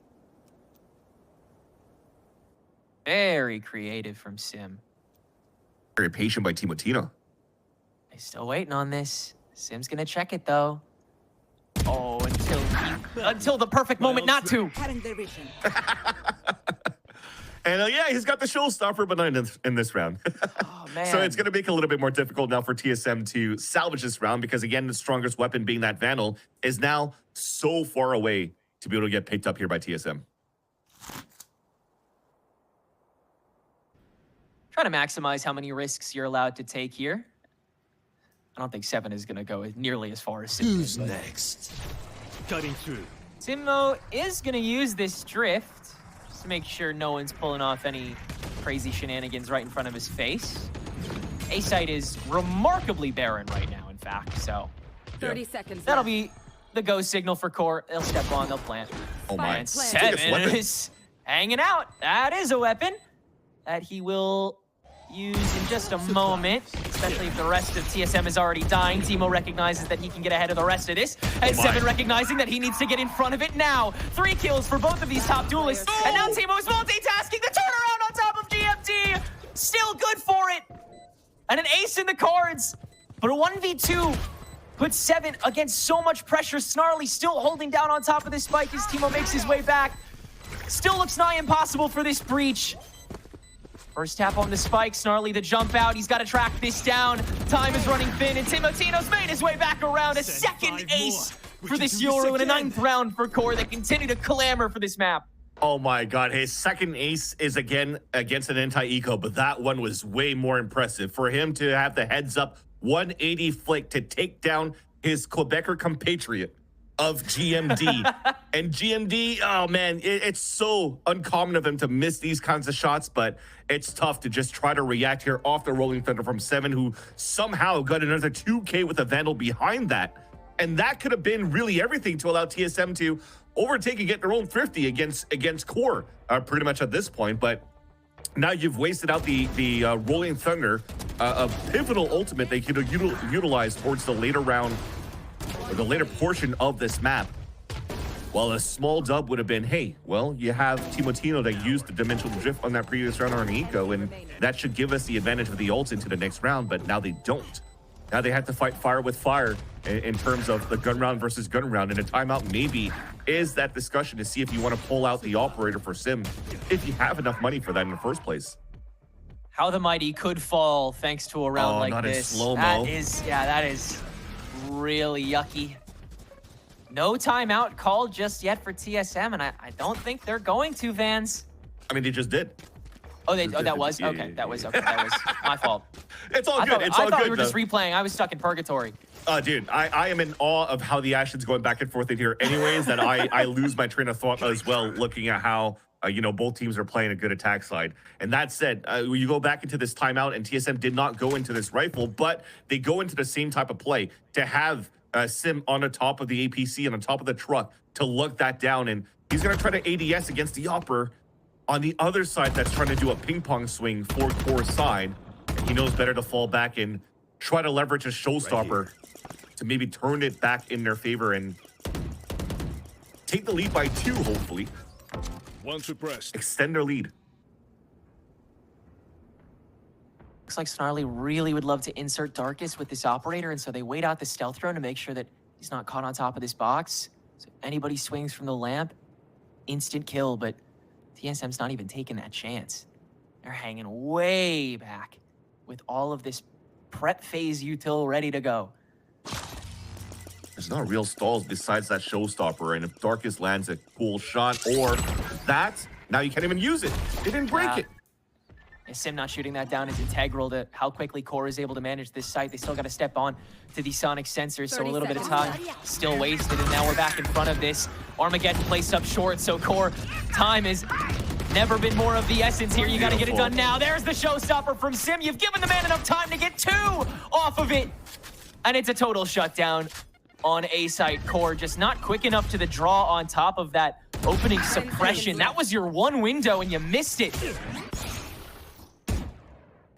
Very creative from Sim. Very patient by Timotino. They're still waiting on this. Sim's gonna check it though. Oh, until the perfect moment not to. And yeah, he's got the showstopper, but not in this round. Oh, man. So it's going to make it a little bit more difficult now for TSM to salvage this round because, again, the strongest weapon being that Vandal is now so far away to be able to get picked up here by TSM. Trying to maximize how many risks you're allowed to take here. I don't think 7 is going to go nearly as far as Sim. Who's next? Cutting through. Sim, though, is going to use this drift just to make sure no one's pulling off any crazy shenanigans right in front of his face. A site is remarkably barren right now, in fact, so 30 seconds that'll left. be the go signal for Core. They'll step on, they'll plant. Oh my. And 7 is hanging out. That is a weapon that he will use in just a moment, especially if the rest of TSM is already dying. Timo recognizes that he can get ahead of the rest of this, and 7 recognizing that he needs to get in front of it now. 3 kills for both of these top duelists, and now Timo is multitasking. The turnaround on top of GMT, still good for it, and an ace in the cards, but a 1v2 puts 7 against so much pressure. Snarly still holding down on top of this spike as Timo makes his way back. Still looks nigh impossible for this breach. First tap on the spike, Snarly the jump out. He's got to track this down. Time is running thin, and Timotino's made his way back around. A second ace for this Euro and a 9th round for Core. They continue to clamor for this map. Oh my god, his second ace is again against an anti-eco, but that one was way more impressive. For him to have the heads up 180 flick to take down his Quebecer compatriot of GMD. And GMD, oh man, it's so uncommon of him to miss these kinds of shots, but it's tough to just try to react here off the Rolling Thunder from 7, who somehow got another 2K with a Vandal behind that. And that could have been really everything to allow TSM to overtake and get their own thrifty against Core, pretty much at this point. But now you've wasted out the Rolling Thunder, a pivotal ultimate they could utilize towards the later round, or the later portion of this map. Well, a small dub would have been, hey, well, you have Timotino that used the dimensional drift on that previous round on eco, and that should give us the advantage of the ult into the next round, but now they don't. Now they have to fight fire with fire in terms of the gun round versus gun round, and a timeout maybe is that discussion to see if you want to pull out the operator for Sim, if you have enough money for that in the first place. How the mighty could fall thanks to a round like not in this. slow-mo. That is really yucky. No timeout called just yet for TSM, and I don't think they're going to, Vans. I mean, they just did. Oh, that was? Okay, that was my fault. It's all good. I thought we were just replaying. I was stuck in purgatory. Dude, I am in awe of how the action's going back and forth in here anyways, that I lose my train of thought as well, looking at how, both teams are playing a good attack side. And that said, you go back into this timeout, and TSM did not go into this rifle, but they go into the same type of play to have Sim on the top of the APC and on top of the truck to look that down, and he's going to try to ADS against the Opera on the other side that's trying to do a ping pong swing for Core's side. And he knows better to fall back and try to leverage a showstopper to maybe turn it back in their favor and take the lead by 2, hopefully. Once repressed. Extend their lead. Looks like Snarly really would love to insert Darkest with this operator, and so they wait out the stealth drone to make sure that he's not caught on top of this box. So anybody swings from the lamp, instant kill, but TSM's not even taking that chance. They're hanging way back with all of this prep phase util ready to go. There's no real stalls besides that showstopper, and if Darkest lands a cool shot or that, now you can't even use it. They didn't break it. And Sim not shooting that down is integral to how quickly Core is able to manage this site. They still got to step on to these sonic sensors, so a little bit of time still wasted, and now we're back in front of this. Armageddon placed up short, so Core, time is never been more of the essence here. You got to get it done now. There's the showstopper from Sim. You've given the man enough time to get 2 off of it, and it's a total shutdown on A site. Core just not quick enough to the draw on top of that opening suppression. That was your one window, and you missed it.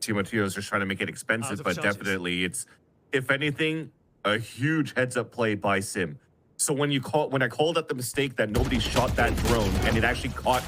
Timoteo is just trying to make it expensive, but definitely it's, if anything, a huge heads-up play by Sim. So when I called out the mistake that nobody shot that drone and it actually caught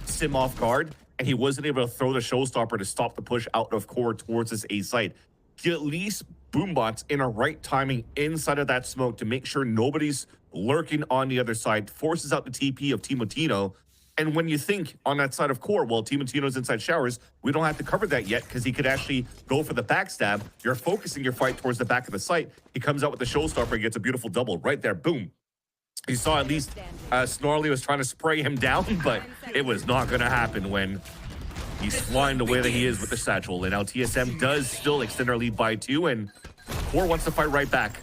Sim off guard, and he wasn't able to throw the showstopper to stop the push out of core towards this A site. He at least boombots in a right timing inside of that smoke to make sure nobody's lurking on the other side, forces out the TP of Timotino. And when you think on that side of core, well, Timotino's inside showers, we don't have to cover that yet because he could actually go for the backstab. You're focusing your fight towards the back of the site. He comes out with the showstopper, he gets a beautiful double right there, boom. You saw at least Snarly was trying to spray him down, but it was not going to happen when he's flying the way that he is with the satchel. And now TSM does still extend our lead by 2, and Core wants to fight right back.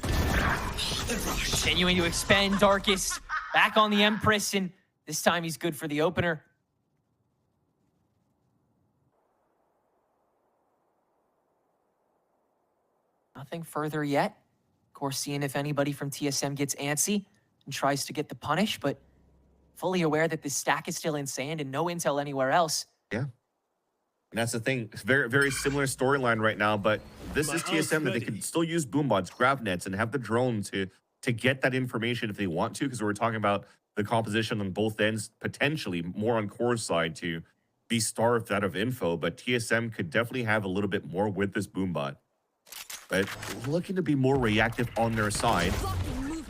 Continuing to expand Darkest back on the Empress, and this time he's good for the opener. Nothing further yet. Of course, seeing if anybody from TSM gets antsy and tries to get the punish, but fully aware that this stack is still in sand and no intel anywhere else. Yeah. And that's the thing. It's very, very similar storyline right now, but this is TSM that they can still use boombots, grab nets, and have the drone to get that information if they want to, because we're talking about the composition on both ends, potentially more on Core's side to be starved out of info, but TSM could definitely have a little bit more with this boombot. But looking to be more reactive on their side,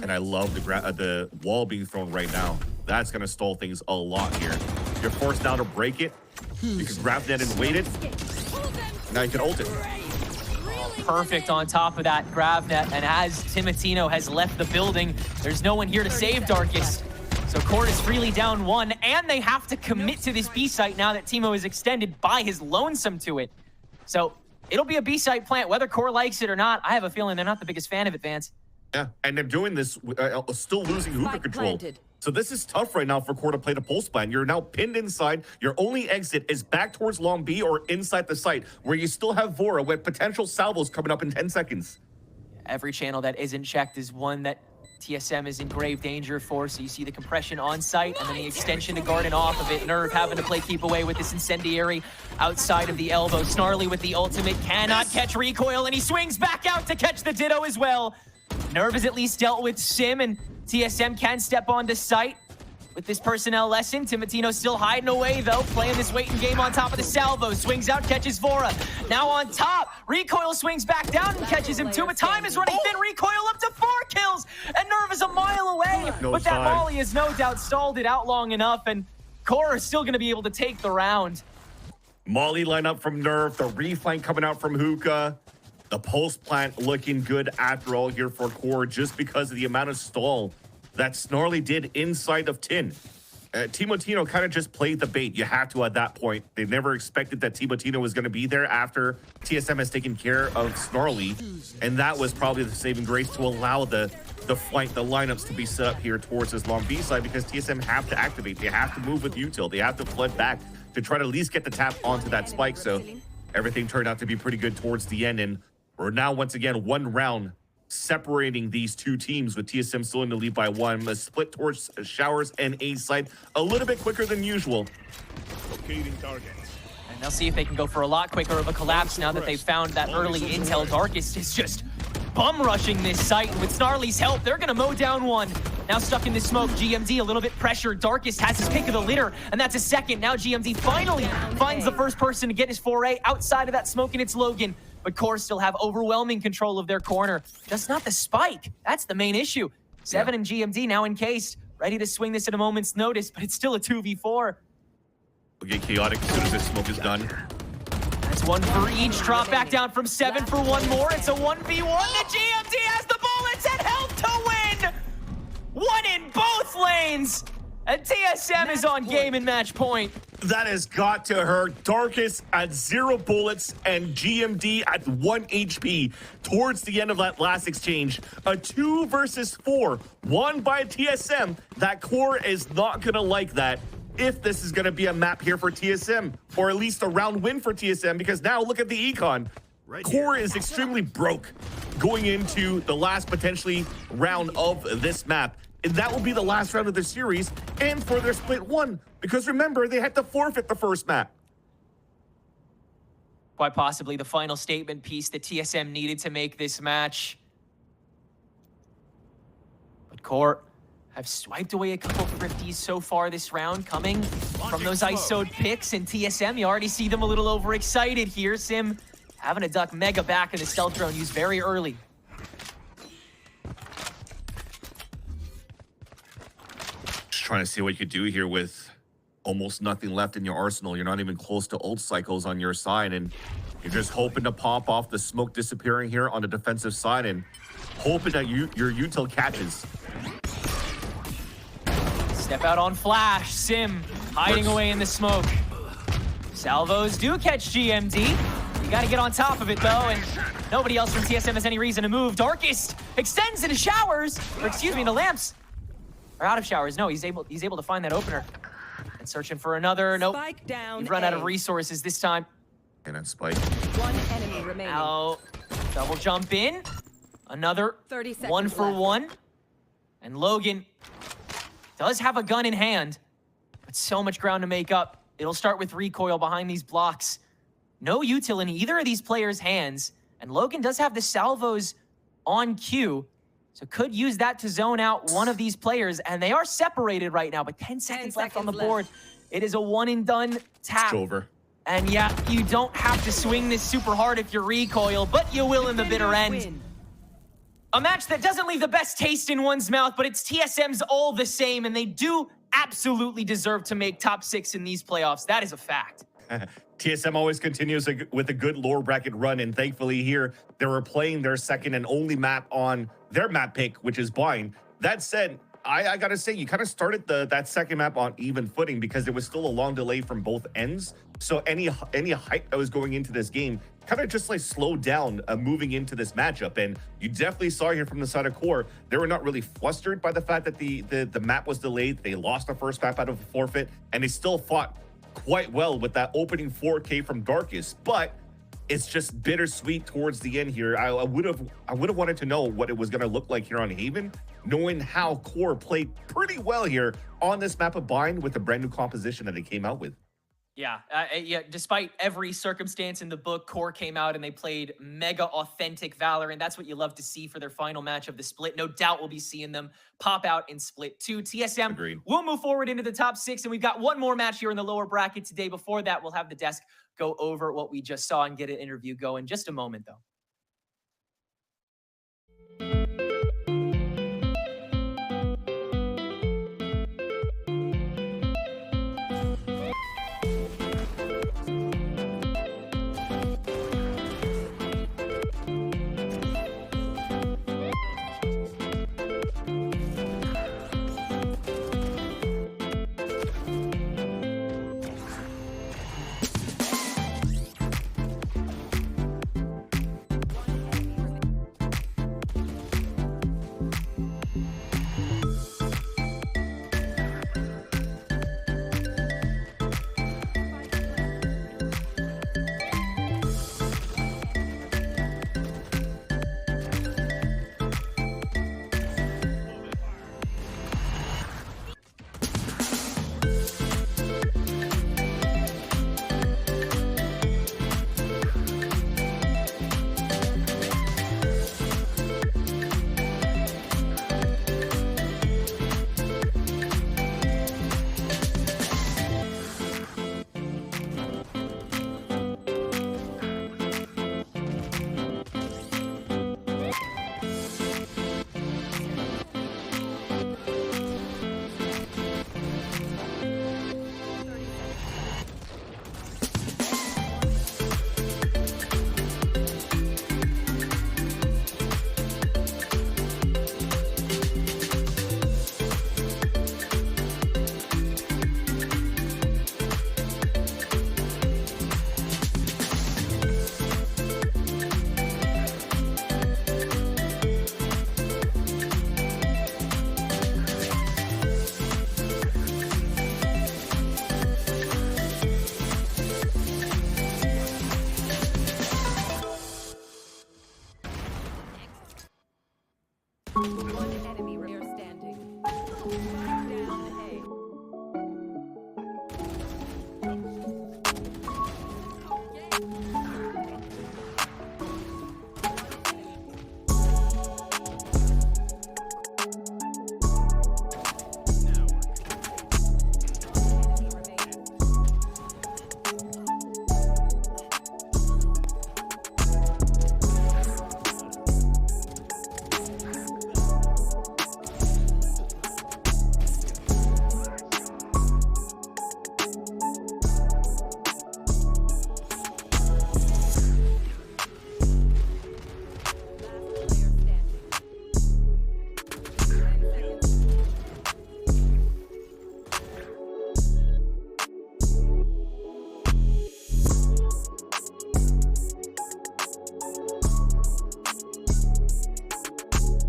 and I love the wall being thrown right now. That's going to stall things a lot here. You're forced now to break it. You can grab that and wait it. Now you can ult it. Perfect on top of that grab net, and as Timotino has left the building, there's no one here to save Darkest. So Core is freely down 1, and they have to commit to this B site now that Timo is extended by his lonesome to it. So it'll be a B site plant, whether Core likes it or not. I have a feeling they're not the biggest fan of it, Vance. Yeah, and they're doing this, still losing hookah control. So this is tough right now for Core to play the pulse plan. You're now pinned inside. Your only exit is back towards Long B or inside the site, where you still have Vora with potential salvos coming up in 10 seconds. Every channel that isn't checked is one that TSM is in grave danger for. So you see the compression on site and then the extension to Garden off of it. Nerve having to play keep away with this incendiary outside of the elbow. Snarly with the ultimate cannot catch recoil, and he swings back out to catch the Ditto as well. Nerve has at least dealt with Sim, and TSM can step onto site with this personnel lesson. Timotino still hiding away, though, playing this waiting game on top of the salvo. Swings out, catches Vora. Now on top, recoil swings back down and catches him too, but time is running thin. Recoil up to 4 kills, and Nerve is a mile away. But that volley has no doubt stalled it out long enough, and Core is still going to be able to take the round. Molly lineup from Nerve, the reflank coming out from Hookah. The pulse plant looking good after all here for Core, just because of the amount of stall that Snarly did inside of Tin. Timotino kind of just played the bait. You have to at that point. They never expected that Timotino was going to be there after TSM has taken care of Snarly. And that was probably the saving grace to allow the flank, the lineups to be set up here towards this long B side, because TSM have to activate. They have to move with util. They have to flood back to try to at least get the tap onto that spike. So everything turned out to be pretty good towards the end. And we're now once again 1 round separating these 2 teams, with TSM still in the lead by 1. A split towards Showers and A side a little bit quicker than usual. Locating targets. And they'll see if they can go for a lot quicker of a collapse now that they've found that early intel. Darkest is just bum rushing this site, and with Snarly's help, they're gonna mow down 1. Now stuck in the smoke, GMD a little bit pressured. Darkest has his pick of the litter, and that's a second. Now GMD finally finds the first person to get his foray outside of that smoke, and it's Logan. But Core still have overwhelming control of their corner. Just not the spike. That's the main issue. Seven and GMD now encased, ready to swing this at a moment's notice, but it's still a 2v4. We'll get chaotic as soon as this smoke is done. That's 1 for each. Drop back down from 7 for 1 more. It's a 1v1. The GMD has the bullets and help to win! 1 in both lanes! And TSM is on game and match point. That has got to hurt. Darkest at 0 bullets and GMD at 1 HP towards the end of that last exchange. A 2 versus 4 won by TSM. That Core is not going to like that if this is going to be a map here for TSM, or at least a round win for TSM, because now look at the econ. Core is extremely broke going into the last potentially round of this map. And that will be the last round of the series and for their split 1. Because remember, they had to forfeit the first map. Quite possibly the final statement piece that TSM needed to make this match. But Core have swiped away a couple thrifties so far this round, coming from those ISO'd picks, and TSM, you already see them a little overexcited here. Sim having to duck Mega back in the stealth drone used very early. Just trying to see what you could do here with almost nothing left in your arsenal. You're not even close to ult cycles on your side, and you're just hoping to pop off the smoke disappearing here on the defensive side and hoping that your util catches. Step out on flash. Sim hiding away in the smoke. Salvos do catch GMD. You got to get on top of it, though, and nobody else from TSM has any reason to move. Darkest extends into showers, or excuse me, into lamps. Or out of showers. No, he's able to find that opener. And searching for another. Nope. Spike down. You've run out of resources this time. And that spike. One enemy remaining. Now, double jump in. Another 30 seconds 1 for left. 1. And Logan does have a gun in hand, but so much ground to make up. It'll start with recoil behind these blocks. No util in either of these players' hands, and Logan does have the salvos on cue, so could use that to zone out one of these players, and they are separated right now, but 10 seconds left on the board. It is a one and done tap. It's over. And yeah, you don't have to swing this super hard if you recoil, but you will in the bitter end. Win. A match that doesn't leave the best taste in one's mouth, but it's TSM's all the same, and they do absolutely deserve to make top 6 in these playoffs. That is a fact. TSM always continues with a good lower bracket run, and thankfully here, they were playing their second and only map on their map pick, which is Bind. That said, I gotta say, you kind of started that second map on even footing because there was still a long delay from both ends. So any hype that was going into this game kind of just like slowed down moving into this matchup. And you definitely saw here from the side of QOR, they were not really flustered by the fact that the map was delayed. They lost the first map out of a forfeit, and they still fought quite well with that opening 4K from Darkest. But it's just bittersweet towards the end here. I would have wanted to know what it was going to look like here on Haven, knowing how QOR played pretty well here on this map of Bind with the brand new composition that they came out with. Yeah, despite every circumstance in the book, QOR came out and they played mega authentic Valorant. That's what you love to see for their final match of the split. No doubt we'll be seeing them pop out in split 2. TSM Agreed. will move forward into the top 6, and we've got one more match here in the lower bracket today. Before that, we'll have the desk go over what we just saw and get an interview going. Just a moment, though.